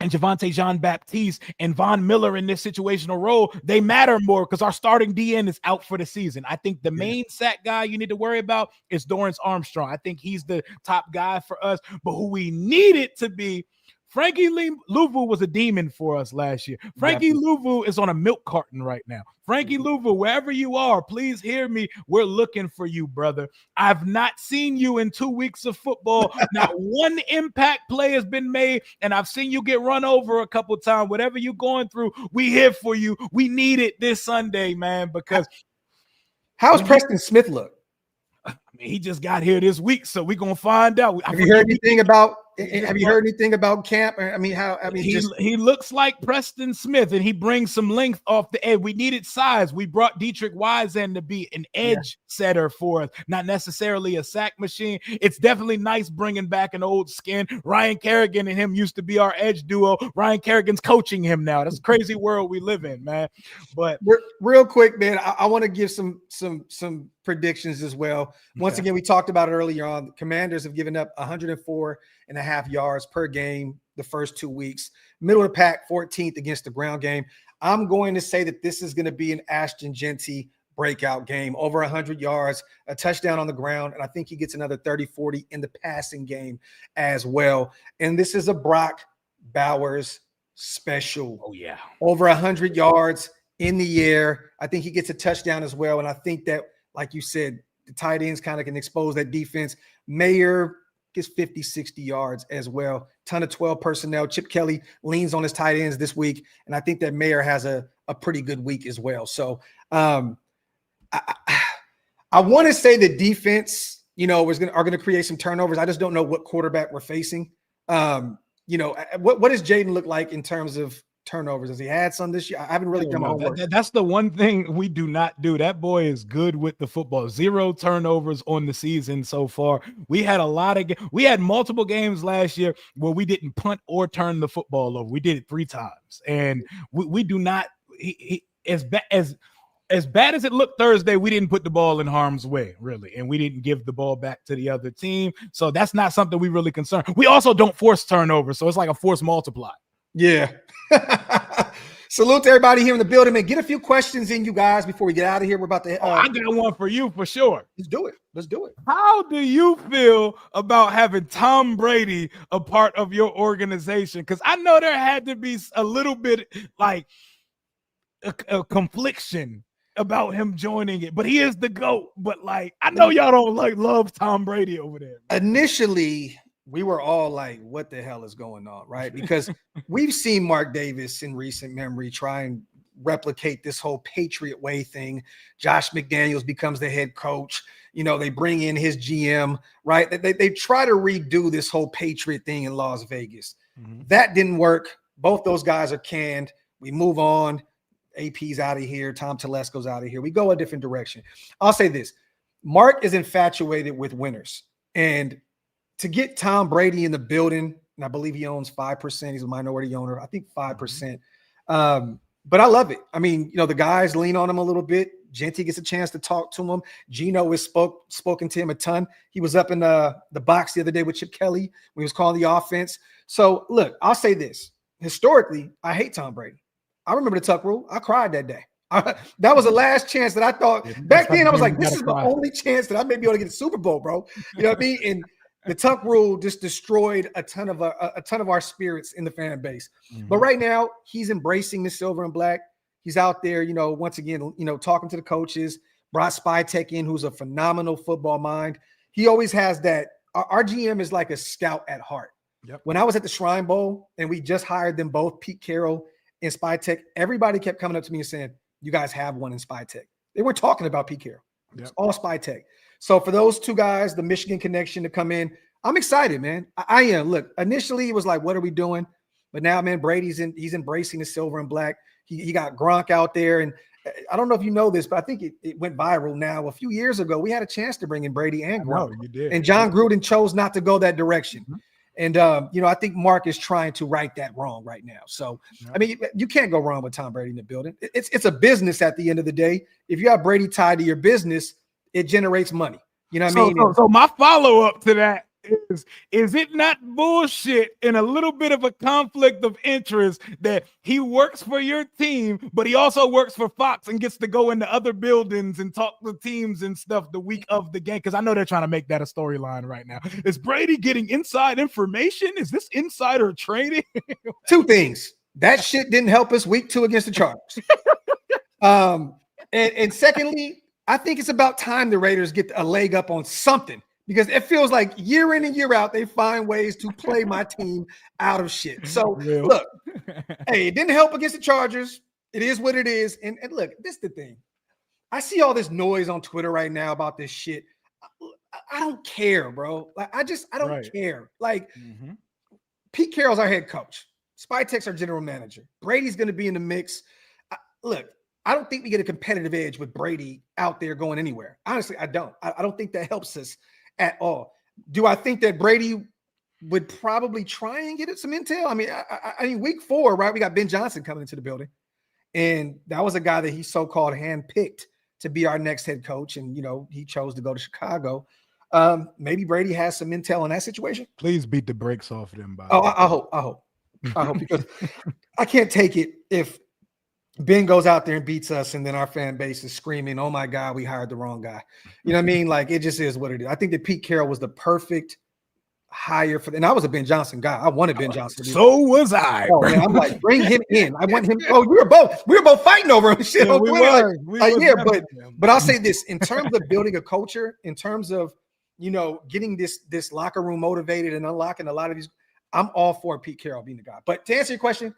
and Javonte Jean-Baptiste and Von Miller in this situational role, they matter more because our starting DN is out for the season. I think the main sack guy you need to worry about is Dorrance Armstrong. I think he's the top guy for us, but who we need it to be, Frankie Luvu was a demon for us last year. Frankie Luvu is on a milk carton right now. Frankie Luvu, wherever you are, please hear me. We're looking for you, brother. I've not seen you in 2 weeks of football. Not one impact play has been made, and I've seen you get run over a couple times. Whatever you're going through, we here for you. We need it this Sunday, man, because how's Preston Smith look? I mean, he just got here this week, so we're gonna find out. Have you heard anything about camp? He looks like Preston Smith, and he brings some length off the edge. We needed size. We brought Dietrich Wise in to be an edge setter for us, not necessarily a sack machine. It's definitely nice bringing back an old skin. Ryan Kerrigan and him used to be our edge duo. Ryan Kerrigan's coaching him now. That's a crazy world we live in, man. But real quick, man, I want to give some predictions as well. Once again, we talked about it earlier on. The Commanders have given up 104.5 yards per game the first 2 weeks. Middle of the pack, 14th against the ground game. I'm going to say that this is going to be an Ashton Jeanty breakout game, over 100 yards, a touchdown on the ground, and I think he gets another 30-40 in the passing game as well. And this is a Brock Bowers special. Oh, yeah. Over 100 yards in the air. I think he gets a touchdown as well, and I think that, like you said, the tight ends kind of can expose that defense. Mayer gets 50, 60 yards as well. Ton of 12 personnel. Chip Kelly leans on his tight ends this week, and I think that Mayer has a pretty good week as well. So I want to say the defense, are going to create some turnovers. I just don't know what quarterback we're facing. What does Jaden look like in terms of turnovers? Has he had some this year? I haven't really done my homework. That's the one thing we do not do. That boy is good with the football. 0 turnovers on the season so far. We had we had multiple games last year where we didn't punt or turn the football over. We did it 3 times, and we do not. As bad as it looked Thursday, we didn't put the ball in harm's way, really, and we didn't give the ball back to the other team. So that's not something we really concern. We also don't force turnovers, so it's like a force multiply. Yeah. Salute to everybody here in the building, man. Get a few questions in, you guys, before we get out of here. We're about to I got one for you for sure. Let's do it. How do you feel about having Tom Brady a part of your organization? Because I know there had to be a little bit like a confliction about him joining it, but he is the GOAT. But like, I know y'all don't love Tom Brady over there. Initially, we were all like, what the hell is going on, right? Because we've seen Mark Davis in recent memory try and replicate this whole Patriot way thing. Josh McDaniels becomes the head coach. They bring in his GM, right? They try to redo this whole Patriot thing in Las Vegas. Mm-hmm. That didn't work. Both those guys are canned. We move on. AP's out of here. Tom Telesco's out of here. We go a different direction. I'll say this. Mark is infatuated with winners. And to get Tom Brady in the building, and I believe he owns 5%. He's a minority owner. I think 5%. But I love it. I mean, the guys lean on him a little bit. Jeanty gets a chance to talk to him. Gino has spoken to him a ton. He was up in the box the other day with Chip Kelly when he was calling the offense. So, look, I'll say this. Historically, I hate Tom Brady. I remember the Tuck rule. I cried that day. That was the last chance that I thought. Back then, I was like, this is the cry. only chance that I may be able to get a Super Bowl, bro. You know what I mean? And the Tuck rule just destroyed a ton of our spirits in the fan base. But right now, he's embracing the silver and black. He's out there, you know, once again, you know, talking to the coaches. Brought Spytek in, who's a phenomenal football mind. He always has that. Our GM is like a scout at heart. Yep. When I was at the Shrine Bowl and we just hired them both, Pete Carroll and Spytek, everybody kept coming up to me and saying, you guys have one in Spytek. They weren't talking about Pete Carroll. Yep. It's all Spytek. So for those two guys, the Michigan connection to come in, I'm excited, man. I am. Look, initially it was like, what are we doing? But now, man, he's embracing the silver and black. He got Graphk out there. And I don't know if you know this, but I think it went viral now. A few years ago, we had a chance to bring in Brady and Graphk. You did. And John Gruden chose not to go that direction. And, you know, I think Mark is trying to right that wrong right now. So, I mean, you can't go wrong with Tom Brady in the building. It's a business at the end of the day. If you have Brady tied to your business, it generates money. You know what I mean? So my follow-up to that is it not bullshit and a little bit of a conflict of interest that he works for your team, but he also works for Fox and gets to go into other buildings and talk to teams and stuff the week of the game? Because I know they're trying to make that a storyline right now. Is Brady getting inside information? Is this insider trading? Two things. That shit didn't help us week 2 against the Chargers. And secondly, I think it's about time the Raiders get a leg up on something. Because it feels like year in and year out, they find ways to play my team out of shit. So, look, hey, it didn't help against the Chargers. It is what it is. And look, this is the thing. I see all this noise on Twitter right now about this shit. I don't care, bro. Like, I don't care. Like, Pete Carroll's our head coach. Spytek's our general manager. Brady's going to be in the mix. Look, I don't think we get a competitive edge with Brady out there going anywhere. Honestly, I don't. I don't think that helps us at all. Do I think that Brady would probably try and get some intel? I mean, week 4, right? We got Ben Johnson coming into the building, and that was a guy that he so-called handpicked to be our next head coach, and you know he chose to go to Chicago. Maybe Brady has some intel on that situation. Please beat the brakes off them. I hope because I can't take it if Ben goes out there and beats us, and then our fan base is screaming, oh my God, we hired the wrong guy. You know what I mean? Like, it just is what it is. I think that Pete Carroll was the perfect hire for, and I was a Ben Johnson guy. I wanted Ben Johnson. So was I. Oh, man, I'm like, bring him in. I want him. Oh, we were both fighting over him. Shit, yeah, we were. But I'll say this, in terms of building a culture, in terms of, you know, getting this locker room motivated and unlocking a lot of these, I'm all for Pete Carroll being the guy. But to answer your question,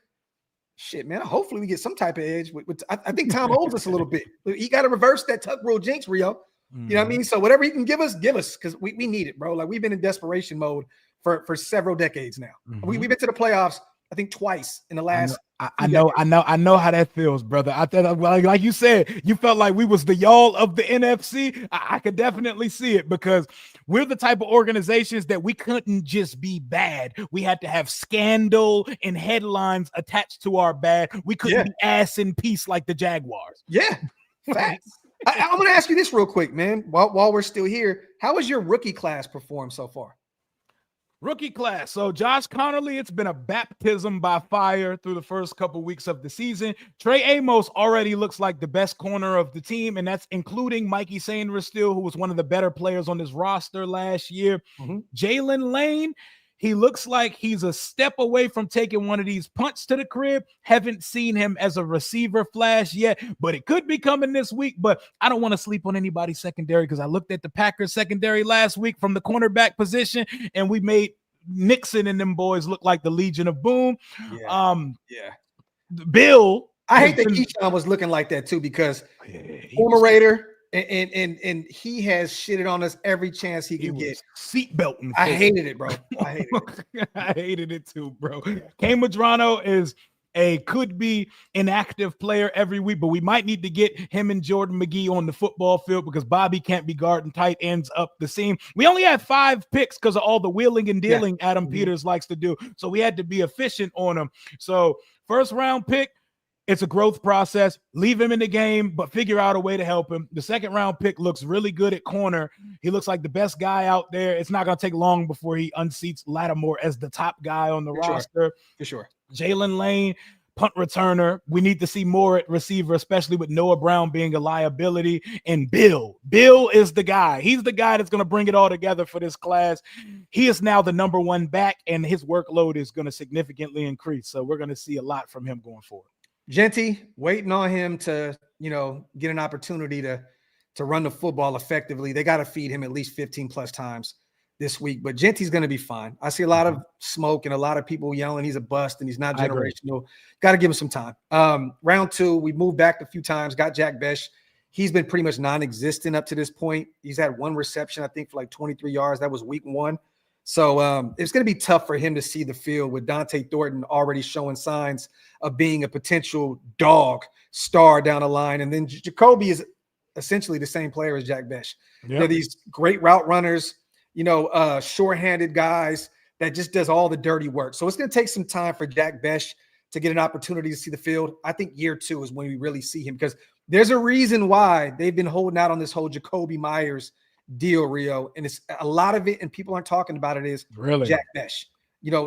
shit, man, hopefully we get some type of edge. I think Tom owes us a little bit. He got to reverse that Tuck rule jinx, Rio. You know what I mean? So whatever he can give us, because we need it, bro. Like, we've been in desperation mode for several decades now. We've been to the playoffs, I think, twice in the last. I know how that feels, brother. I thought, like you said, you felt like we was the y'all of the NFC. I could definitely see it, because we're the type of organizations that we couldn't just be bad. We had to have scandal and headlines attached to our bad. We couldn't be ass in peace like the Jaguars. Yeah, facts. I'm going to ask you this real quick, man. While we're still here, how has your rookie class performed so far? Rookie class. So Josh Connerly, it's been a baptism by fire through the first couple weeks of the season. Trey Amos already looks like the best corner of the team, and that's including Mikey Sainristil, who was one of the better players on this roster last year. Jalen Lane, he looks like he's a step away from taking one of these punts to the crib. Haven't seen him as a receiver flash yet, but it could be coming this week. But I don't want to sleep on anybody's secondary, because I looked at the Packers secondary last week from the cornerback position, and we made Nixon and them boys look like the Legion of Boom. Bill, I hate that Keyshawn was looking like that too, because former Raider, and he has shitted on us every chance he can get. Seatbelting. I hated it, bro. I hated it. I hated it too, bro. Kane Madrano is could be inactive player every week, but we might need to get him and Jordan McGee on the football field, because Bobby can't be guarding tight ends up the seam. We only had 5 picks because of all the wheeling and dealing Adam Peters likes to do. So we had to be efficient on him. So first round pick, it's a growth process. Leave him in the game, but figure out a way to help him. The second round pick looks really good at corner. He looks like the best guy out there. It's not going to take long before he unseats Lattimore as the top guy on the roster. For sure. Jalen Lane, punt returner. We need to see more at receiver, especially with Noah Brown being a liability. And Bill is the guy. He's the guy that's going to bring it all together for this class. He is now the number one back, and his workload is going to significantly increase. So we're going to see a lot from him going forward. Genty, waiting on him to, get an opportunity to run the football effectively. They got to feed him at least 15 plus times this week, but Genty's going to be fine. I see a lot of smoke and a lot of people yelling he's a bust and he's not generational. Got to give him some time. Round 2, we moved back a few times, got Jack Besh. He's been pretty much non-existent up to this point. He's had 1 reception, I think, for like 23 yards. That was week 1. So it's going to be tough for him to see the field with Dante Thornton already showing signs of being a potential dog star down the line. And then Jacoby is essentially the same player as Jack Besh. Yep. They're these great route runners, short-handed guys that just does all the dirty work. So it's going to take some time for Jack Besh to get an opportunity to see the field. I think year 2 is when we really see him, because there's a reason why they've been holding out on this whole Jacoby Myers deal, Rio, and it's a lot of it, and people aren't talking about it, is really Jack Besh.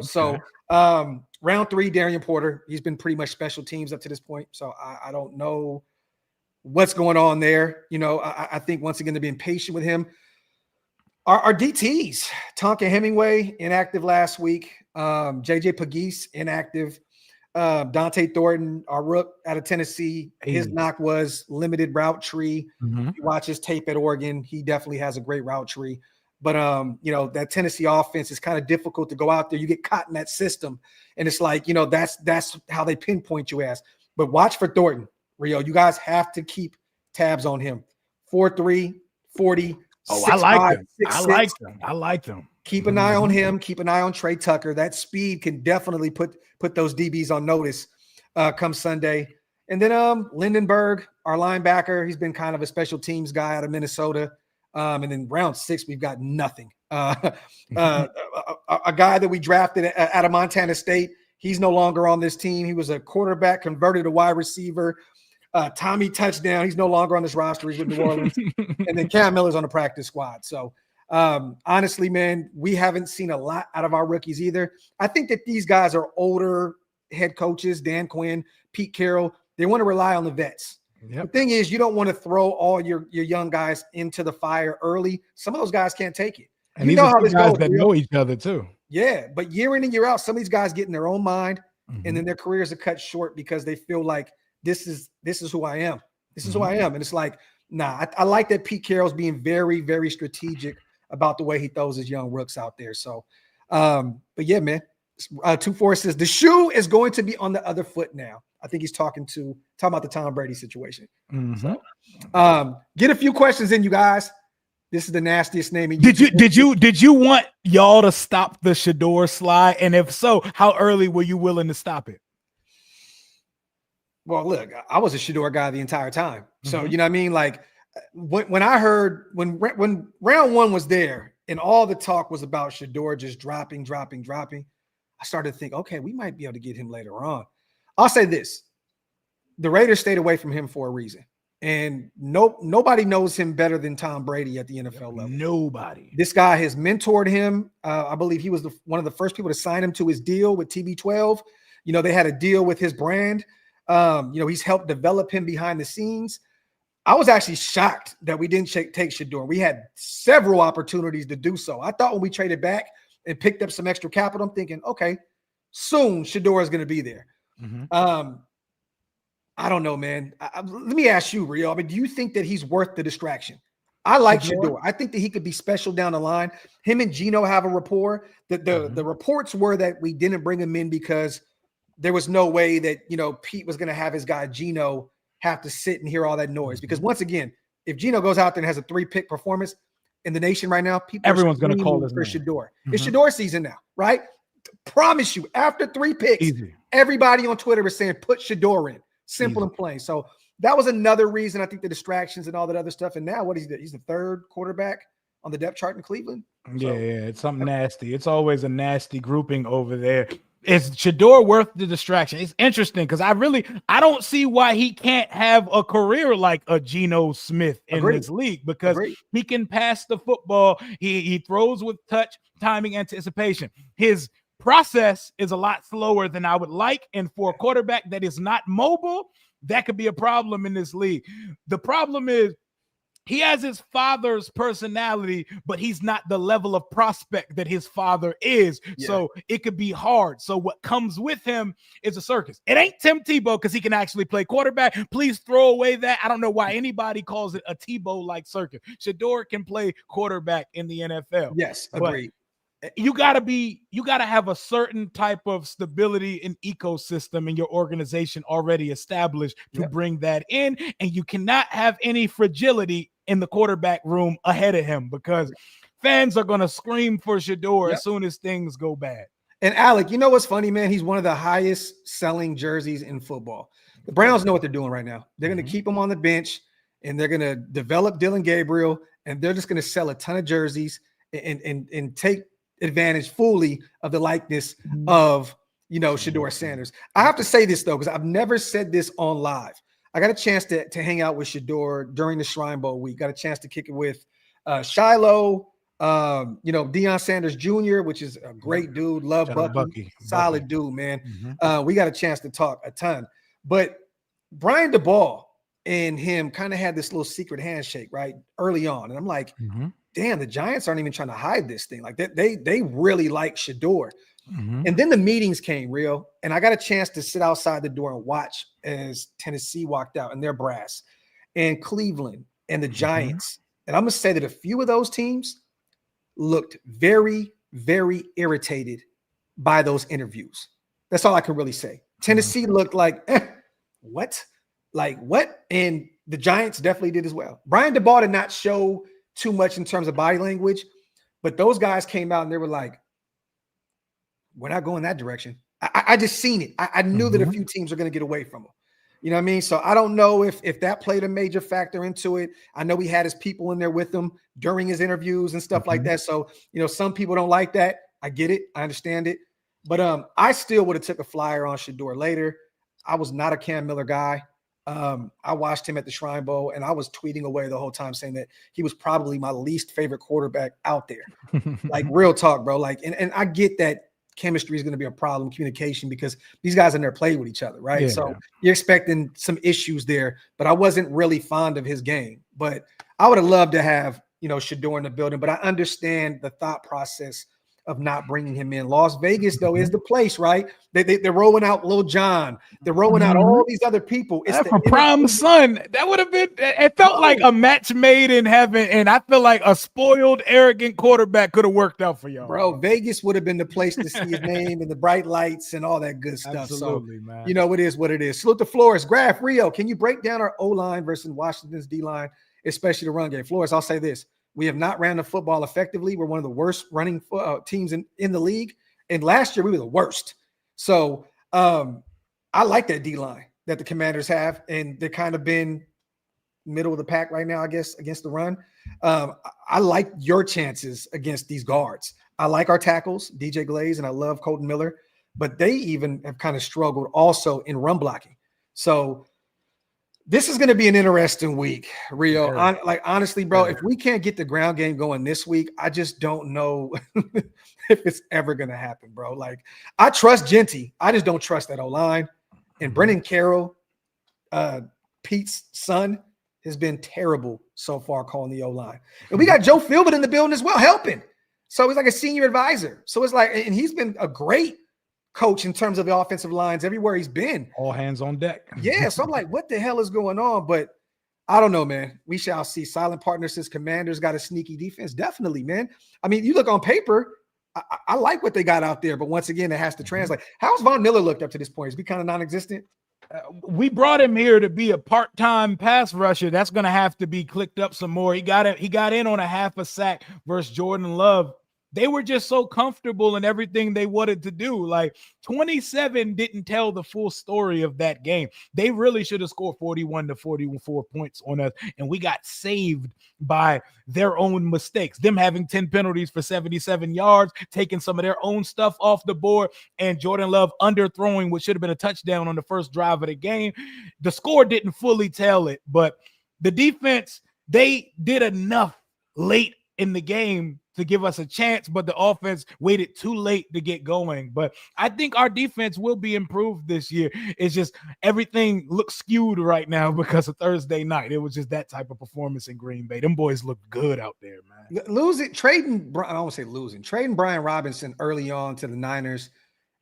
So round 3, Darian Porter, he's been pretty much special teams up to this point. So I don't know what's going on there. I think once again, they're being patient with him. Our DTs, Tonka Hemingway, inactive last week. JJ Pegues, inactive. Dante Thornton, our rook out of Tennessee, his knock was limited route tree. You watch his tape at Oregon, he definitely has a great route tree. But that Tennessee offense is kind of difficult to go out there. You get caught in that system, and it's like, that's how they pinpoint you as. But watch for Thornton, Rio. You guys have to keep tabs on him. 4'3", 40. Oh, 6'5", I like them. Keep an eye on him. Keep an eye on Trey Tucker. That speed can definitely put those DBs on notice come Sunday. And then Lindenberg, our linebacker, he's been kind of a special teams guy out of Minnesota. And then round 6, we've got nothing. A guy that we drafted out of Montana State, he's no longer on this team. He was a quarterback, converted to wide receiver. Tommy Touchdown, he's no longer on this roster. He's with New Orleans. And then Cam Miller's on the practice squad. So honestly, man, we haven't seen a lot out of our rookies either. I think that these guys are older head coaches, Dan Quinn, Pete Carroll. They want to rely on the vets. Yep. The thing is, you don't want to throw all your young guys into the fire early. Some of those guys can't take it. And these are guys that know each other too. Yeah, but year in and year out, some of these guys get in their own mind, and then their careers are cut short because they feel like this is who I am. This is who I am. And it's like, nah, I like that Pete Carroll's being very, very strategic about the way he throws his young rooks out there. So, but yeah, man, 2-4 says the shoe is going to be on the other foot now. I think he's talking about the Tom Brady situation. So, get a few questions in, you guys. This is the nastiest naming. Did you want y'all to stop the Shedeur slide? And if so, how early were you willing to stop it? Well, look, I was a Shedeur guy the entire time. So, you know what I mean? Like when I heard, when round 1 was there and all the talk was about Shedeur just dropping, I started to think, okay, we might be able to get him later on. I'll say this. The Raiders stayed away from him for a reason. And nobody knows him better than Tom Brady at the NFL level. Nobody. This guy has mentored him. I believe he was one of the first people to sign him to his deal with TB12. They had a deal with his brand. He's helped develop him behind the scenes. I was actually shocked that we didn't take Shedeur. We had several opportunities to do so. I thought when we traded back and picked up some extra capital, I'm thinking, okay, soon Shedeur is going to be there. I don't know, man. Let me ask you, Rio. I mean, do you think that he's worth the distraction? I like Shedeur. I think that he could be special down the line. Him and Geno have a rapport. The reports were that we didn't bring him in because there was no way that, Pete was going to have his guy Geno have to sit and hear all that noise. Because once again, if Geno goes out there and has a 3-pick performance in the nation right now, everyone's going to call this for Shedeur. It's Shedeur season now, right? Promise you, after 3 picks, everybody on Twitter is saying put Shedeur in. Simple and plain. So that was another reason, I think, the distractions and all that other stuff. And now what is he? He's the 3rd quarterback on the depth chart in Cleveland. Yeah, it's something nasty. It's always a nasty grouping over there. Is Shedeur worth the distraction? It's interesting because I don't see why he can't have a career like a Geno Smith in this league, because he can pass the football. He throws with touch, timing, anticipation. His process is a lot slower than I would like. And for a quarterback that is not mobile, that could be a problem in this league. The problem is he has his father's personality, but he's not the level of prospect that his father is. Yeah. So it could be hard. So what comes with him is a circus. It ain't Tim Tebow because he can actually play quarterback. Please throw away that. I don't know why anybody calls it a Tebow-like circus. Shedeur can play quarterback in the NFL. Yes, agreed. You gotta have a certain type of stability and ecosystem in your organization already established to bring that in, and you cannot have any fragility in the quarterback room ahead of him because fans are gonna scream for Shedeur as soon as things go bad. And Alec, you know what's funny, man? He's one of the highest selling jerseys in football. The Browns know what they're doing right now. They're gonna keep him on the bench, and they're gonna develop Dylan Gabriel, and they're just gonna sell a ton of jerseys and take advantage fully of the likeness of, Shedeur Sanders. I have to say this though, because I've never said this on live. I got a chance to hang out with Shedeur during the Shrine Bowl week. Got a chance to kick it with Shiloh, Deion Sanders Jr., which is a great dude. Love Bucky. Solid dude, man. We got a chance to talk a ton. But Brian DeBall and him kind of had this little secret handshake, right, early on. And I'm like, damn, the Giants aren't even trying to hide this thing. Like they really like Shedeur. And then the meetings came, Rio, and I got a chance to sit outside the door and watch as Tennessee walked out and their brass, and Cleveland and the Giants. And I'm going to say that a few of those teams looked very, very irritated by those interviews. That's all I can really say. Tennessee looked like, what? Like what? And the Giants definitely did as well. Brian DeBall did not show too much in terms of body language, but those guys came out and they were like, we're not going that direction. I just seen it. I knew that a few teams are going to get away from him. You know what I mean? So I don't know if that played a major factor into it. I know he had his people in there with him during his interviews and stuff like that. So, some people don't like that. I get it. I understand it. But I still would have took a flyer on Shedeur later. I was not a Cam Miller guy. I watched him at the Shrine Bowl, and I was tweeting away the whole time saying that he was probably my least favorite quarterback out there. Like real talk, bro. Like, and I get that chemistry is going to be a problem, communication, because these guys in there play with each other, right? Yeah. So you're expecting some issues there, but I wasn't really fond of his game. But I would have loved to have, Shedeur in the building, but I understand the thought process of not bringing him in. Las Vegas, though, is the place, right? They're rolling out Lil Jon. They're rolling out all these other people. It's for prime son. That would have been – it felt like a match made in heaven, and I feel like a spoiled, arrogant quarterback could have worked out for y'all. Bro, Vegas would have been the place to see his name and the bright lights and all that good stuff. Absolutely, so, man. It is what it is. Salute to Flores. Graphk, Rio, can you break down our O-line versus Washington's D-line, especially the run game? Flores, I'll say this. We have not ran the football effectively. We're one of the worst running teams in the league. And last year, we were the worst. So I like that D-line that the Commanders have. And they're kind of been middle of the pack right now, I guess, against the run. I like your chances against these guards. I like our tackles, DJ Glaze, and I love Colton Miller. But they even have kind of struggled also in run blocking. So this is going to be an interesting week, Rio. Honestly, bro, if we can't get the ground game going this week, I just don't know if it's ever going to happen, bro. Like, I trust Genty. I just don't trust that O-line. And Brendan Carroll, Pete's son, has been terrible so far calling the O-line. And we got Joe Philbin in the building as well, helping. So he's like a senior advisor. So it's like, and he's been a great coach in terms of the offensive lines everywhere he's been. All hands on deck. Yeah, so I'm like, what the hell is going on? But I don't know, man. We shall see. Silent Partner says Commanders got a sneaky defense. Definitely, man. I mean, you look on paper, I like what they got out there, but once again, it has to translate. How's Von Miller looked up to this point? Is he kind of non-existent? We brought him here to be a part-time pass rusher. That's going to have to be clicked up some more. He got in on a half a sack versus Jordan Love. They were just so comfortable in everything they wanted to do. Like 27 didn't tell the full story of that game. They really should have scored 41 to 44 points on us, and we got saved by their own mistakes. Them having 10 penalties for 77 yards, taking some of their own stuff off the board, and Jordan Love underthrowing what should have been a touchdown on the first drive of the game. The score didn't fully tell it, but the defense, they did enough late in the game to give us a chance, but the offense waited too late to get going. But I think our defense will be improved this year. It's just everything looks skewed right now because of Thursday night. It was just that type of performance in Green Bay. Them boys looked good out there, man. Trading Brian Robinson early on to the Niners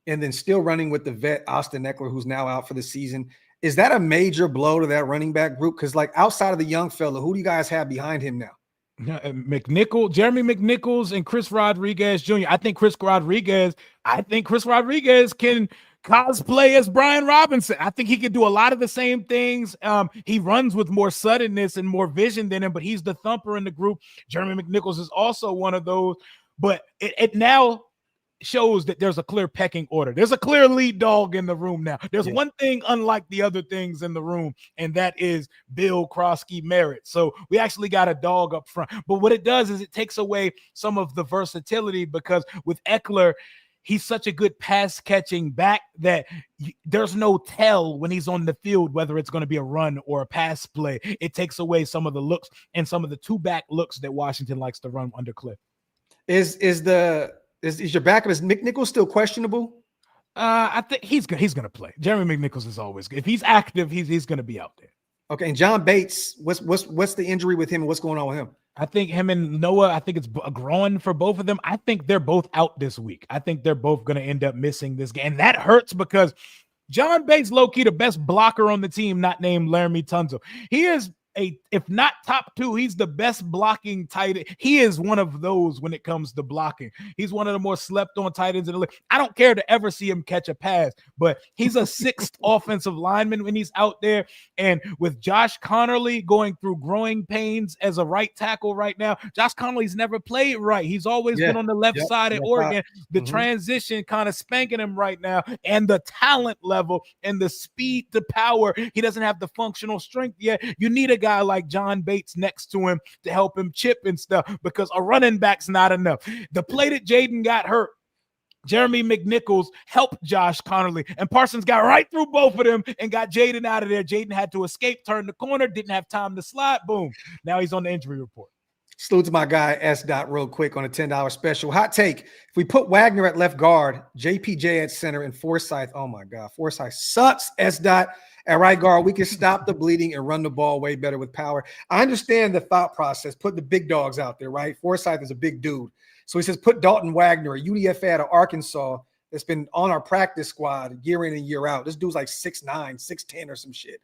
and then still running with the vet Austin Eckler, who's now out for the season. Is that a major blow to that running back group? Because like outside of the young fella, who do you guys have behind him now? Jeremy McNichols and Chris Rodriguez Jr. I think Chris Rodriguez can cosplay as Brian Robinson. I think he can do a lot of the same things. He runs with more suddenness and more vision than him, but he's the thumper in the group. Jeremy McNichols is also one of those, but it now shows that there's a clear pecking order. There's a clear lead dog in the room now. There's one thing unlike the other things in the room, and that is Bill Krosky Merritt. So we actually got a dog up front. But what it does is it takes away some of the versatility, because with Eckler, he's such a good pass catching back that there's no tell when he's on the field whether it's going to be a run or a pass play. It takes away some of the looks and some of the two back looks that Washington likes to run under Cliff. Is your backup, is McNichols still questionable? I think he's going to play. Jeremy McNichols is always good. If he's active, he's going to be out there. Okay, and John Bates, what's the injury with him and what's going on with him? I think him and Noah, I think it's a groin for both of them. I think they're both out this week. I think they're both going to end up missing this game. And that hurts because John Bates, low-key, the best blocker on the team, not named Laramie Tunsil. He is if not top two, he's the best blocking tight end. He is one of those when it comes to blocking. He's one of the more slept on tight ends in the league. I don't care to ever see him catch a pass, but he's a sixth offensive lineman when he's out there. And with Josh Connerly going through growing pains as a right tackle right now, Josh Connerly's never played right. He's always been on the left side at Oregon. The transition kind of spanking him right now, and the talent level and the speed to power. He doesn't have the functional strength yet. You need a guy like John Bates next to him to help him chip and stuff, because a running back's not enough. The play that Jaden got hurt, Jeremy McNichols helped Josh Connerly, and Parsons got right through both of them and got Jaden out of there. Jaden had to escape, turn the corner, didn't have time to slide. Boom. Now he's on the injury report. Salute to my guy S. Dot real quick on a $10 special. Hot take. If we put Wagner at left guard, JPJ at center, and Forsythe, oh my God, Forsythe sucks. S. Dot at right guard, we can stop the bleeding and run the ball way better with power. I understand the thought process, put the big dogs out there, right? Forsythe is a big dude. So he says, put Dalton Wagner, a UDFA out of Arkansas that's been on our practice squad year in and year out. This dude's like 6'9", 6'10", or some shit.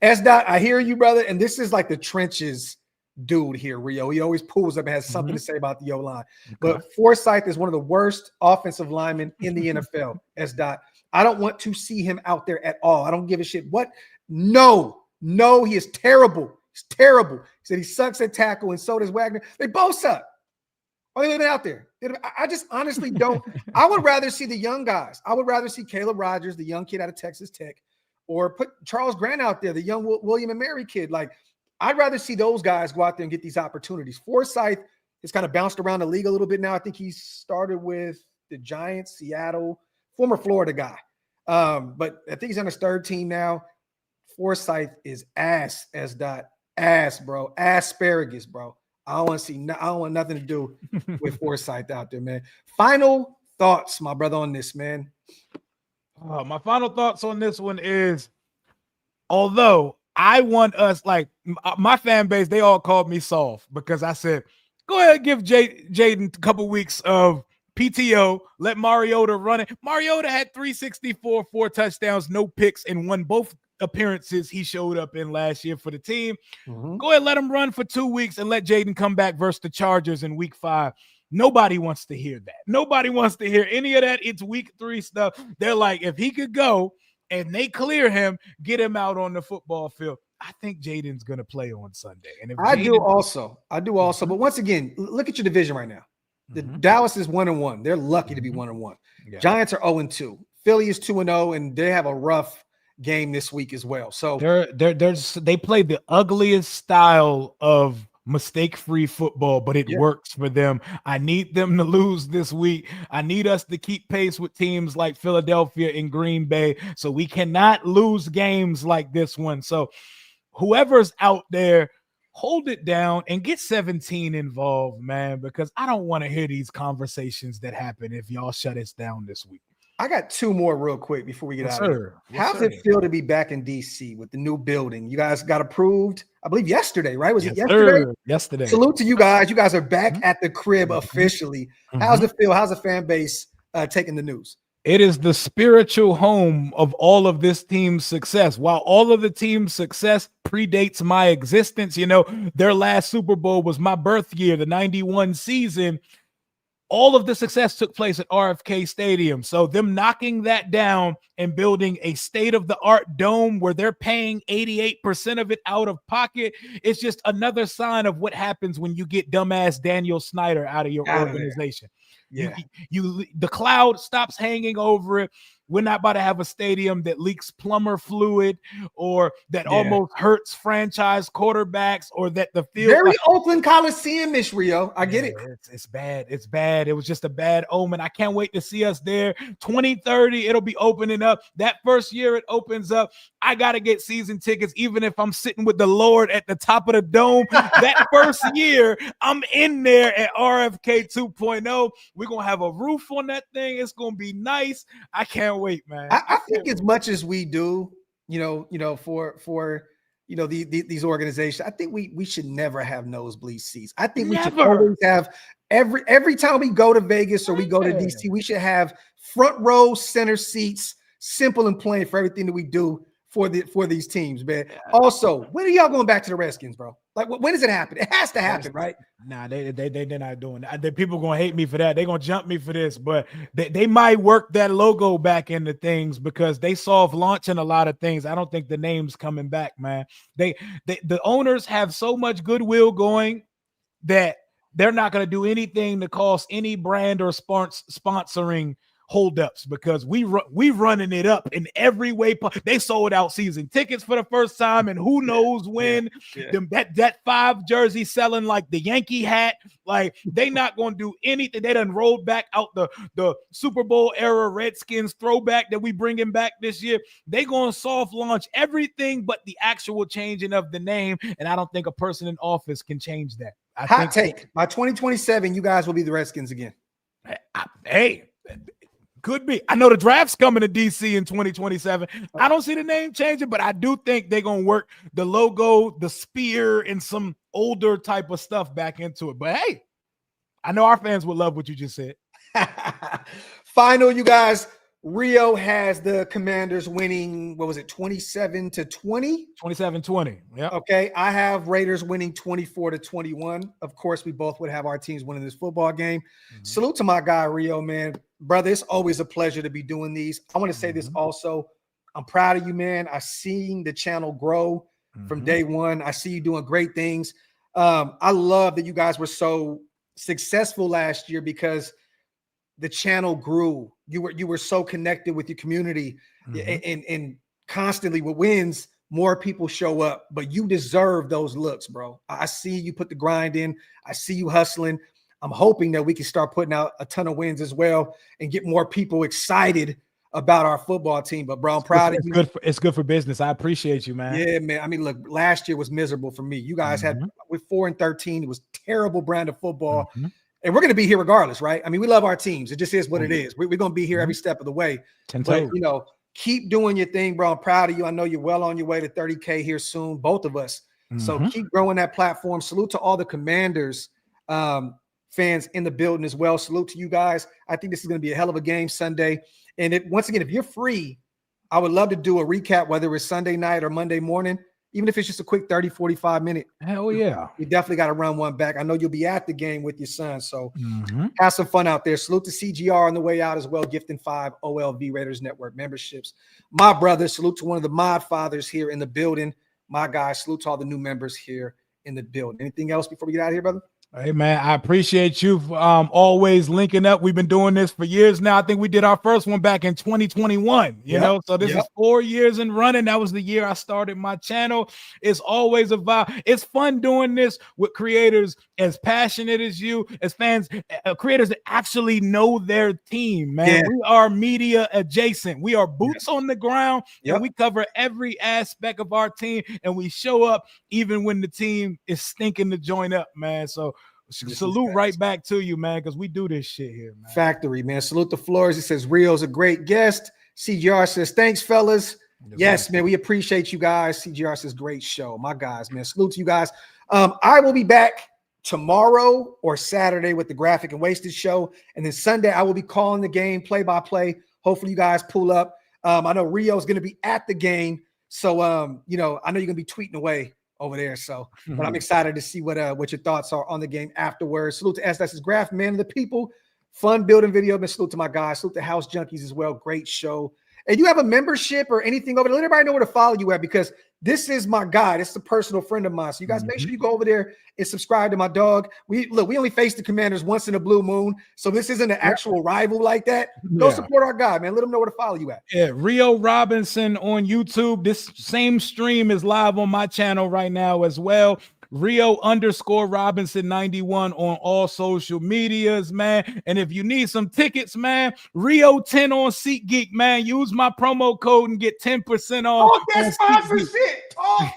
S. Dot, I hear you, brother. And this is like the trenches dude here, Rio. He always pulls up and has something to say about the O-line. Okay. But Forsythe is one of the worst offensive linemen in the NFL, S. Dot. I don't want to see him out there at all. I don't give a shit. What? No, he is terrible. He's terrible. He said he sucks at tackle, and so does Wagner. They both suck. Why are they living out there? I just honestly don't. I would rather see the young guys. I would rather see Caleb Rogers, the young kid out of Texas Tech, or put Charles Grant out there, the young William and Mary kid. Like, I'd rather see those guys go out there and get these opportunities. Forsythe has kind of bounced around the league a little bit now. I think he started with the Giants, Seattle, former Florida guy. But I think he's on his third team now. Forsythe is ass, bro. Asparagus, bro. I don't want nothing to do with Forsythe out there, man. Final thoughts, my brother, on this, man. My final thoughts on this one is, although I want us, like my fan base, they all called me soft because I said, go ahead and give Jaden a couple weeks of PTO, let Mariota run it. Mariota had 364, 4 touchdowns, no picks, and won both appearances he showed up in last year for the team. Go ahead, let him run for 2 weeks and let Jaden come back versus the Chargers in week 5. Nobody wants to hear that. Nobody wants to hear any of that. It's week 3 stuff. They're like, if he could go and they clear him, get him out on the football field. I think Jaden's going to play on Sunday. And if I do also. But once again, look at your division right now. The Dallas is 1-1. They're lucky to be 1-1. Yeah. Giants are 0-2. Philly is 2-0, and they have a rough game this week as well. So they play the ugliest style of mistake-free football, but it works for them. I need them to lose this week. I need us to keep pace with teams like Philadelphia and Green Bay, so we cannot lose games like this one. So whoever's out there hold it down and get 17 involved, man, because I don't want to hear these conversations that happen if y'all shut us down this week. I got two more real quick before we get out of here. How's it feel to be back in DC with the new building? You guys got approved, I believe, yesterday, right? Was it yesterday? Sir. Yesterday. Salute to you guys. You guys are back at the crib officially. How's it feel? How's the fan base taking the news? It is the spiritual home of all of this team's success. While all of the team's success predates my existence, you know, their last Super Bowl was my birth year, the 91 season. All of the success took place at RFK Stadium. So them knocking that down and building a state-of-the-art dome where they're paying 88% of it out of pocket, it's just another sign of what happens when you get dumbass Daniel Snyder out of your organization. Yeah. The cloud stops hanging over it. We're not about to have a stadium that leaks plumber fluid or that almost hurts franchise quarterbacks or that the field very Oakland Coliseum-ish, Rio. I get it. It's bad. It's bad. It was just a bad omen. I can't wait to see us there. 2030, it'll be opening up. That first year it opens up, I got to get season tickets, even if I'm sitting with the Lord at the top of the dome. That first year, I'm in there at RFK 2.0. We're going to have a roof on that thing. It's going to be nice. I can't wait, man. I think as much as we do, for these organizations, I think we should never have nosebleed seats. I think we should always have every time we go to Vegas or we go to DC, we should have front row center seats, simple and plain for everything that we do for these teams, man. Also, when are y'all going back to the Redskins, bro? Like, when does it happen? It has to happen, right? Nah, they're not doing that. People gonna hate me for that. They're gonna jump me for this, but they might work that logo back into things because they soft launching a lot of things. I don't think the name's coming back, man. The owners have so much goodwill going that they're not gonna do anything to cause any brand or sponsoring holdups because we running it up in every way. They sold out season tickets for the first time, and who knows when. That 5 jersey selling like the Yankee hat. Like, they not gonna do anything. They done rolled back out the Super Bowl era Redskins throwback that we bringing back this year. They gonna soft launch everything but the actual changing of the name, and I don't think a person in office can change that. Hot take: by 2027, you guys will be the Redskins again. Hey. Could be. I know the draft's coming to DC in 2027. I don't see the name changing, but I do think they're going to work the logo, the spear, and some older type of stuff back into it. But hey, I know our fans would love what you just said. Final, you guys. Rio has the Commanders winning, what was it, 27-20? 27-20. Yeah. Okay. I have Raiders winning 24-21. Of course, we both would have our teams winning this football game. Salute to my guy, Rio, man. Brother, it's always a pleasure to be doing these. I want to say this also. I'm proud of you, man. I've seen the channel grow from day one. I see you doing great things. I love that you guys were so successful last year because the channel grew. You were so connected with your community, and constantly with wins, more people show up. But you deserve those looks, bro. I see you put the grind in. I see you hustling. I'm hoping that we can start putting out a ton of wins as well and get more people excited about our football team. But bro, I'm proud of you. It's good for business. I appreciate you, man. Yeah, man. I mean, look, last year was miserable for me. You guys had with 4-13. It was terrible brand of football. And we're going to be here regardless, right? I mean, we love our teams. It just is what it is. We're going to be here every step of the way. But, keep doing your thing, bro. I'm proud of you. I know you're well on your way to 30K here soon, both of us. So keep growing that platform. Salute to all the Commanders fans in the building as well. Salute to you guys. I think this is going to be a hell of a game Sunday. And once again, if you're free, I would love to do a recap, whether it's Sunday night or Monday morning. Even if it's just a quick 30, 45 minute. Hell yeah. We definitely got to run one back. I know you'll be at the game with your son. So have some fun out there. Salute to CGR on the way out as well. Gifting 5 OLV Raiders Network memberships. My brother, salute to one of the mod fathers here in the building. My guy, salute to all the new members here in the building. Anything else before we get out of here, brother? Hey man, I appreciate you always linking up. We've been doing this for years now. I think we did our first one back in 2021, you know, so this is 4 years in running. That was the year I started my channel. It's always a vibe. It's fun doing this with creators as passionate as you, as fans, creators that actually know their team, man. We are media adjacent. We are boots on the ground, and we cover every aspect of our team, and we show up even when the team is stinking to join up, man. So salute right back to you, man, because we do this shit here, man. Factory, man. Salute the Flores. He says Rio's a great guest. CGR says thanks, fellas. Yes, man. We appreciate you guys. CGR says great show. My guys, man. Salute to you guys. I will be back tomorrow or Saturday with the Graphk and Wasted show, and then Sunday I will be calling the game play by play. Hopefully you guys pull up. I know Rio is going to be at the game, so you know, I know you're going to be tweeting away over there. So, but I'm excited to see what your thoughts are on the game afterwards. Salute to S. Graphk, man of the people. Fun building video. And salute to my guys. Salute to House Junkies as well. Great show. And you have a membership or anything over there, let everybody know where to follow you at, because this is my guy. This is a personal friend of mine. So you guys make sure you go over there and subscribe to my dog. We only face the Commanders once in a blue moon, so this isn't an actual rival like that. Go support our guy, man. Let them know where to follow you at. Yeah, Rio Robinson on YouTube. This same stream is live on my channel right now as well. Rio_Robinson91 on all social medias, man. And if you need some tickets, man, Rio10 on SeatGeek, man. Use my promo code and get 10% off. Oh, that's 5%. Oh.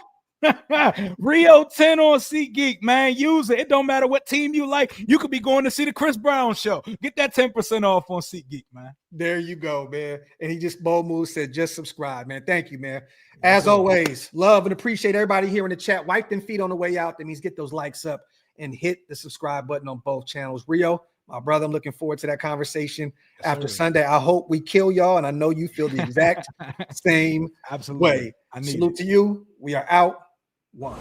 Rio10 on SeatGeek, man. Use it. It don't matter what team you like. You could be going to see the Chris Brown show. Get that 10% off on SeatGeek, man. There you go, man. And he just bold move said, just subscribe, man. Thank you, man. As always, love and appreciate everybody here in the chat. Wipe them feet on the way out. That means get those likes up and hit the subscribe button on both channels. Rio, my brother, I'm looking forward to that conversation after Sunday. I hope we kill y'all, and I know you feel the exact same way. Salute to you. We are out. One.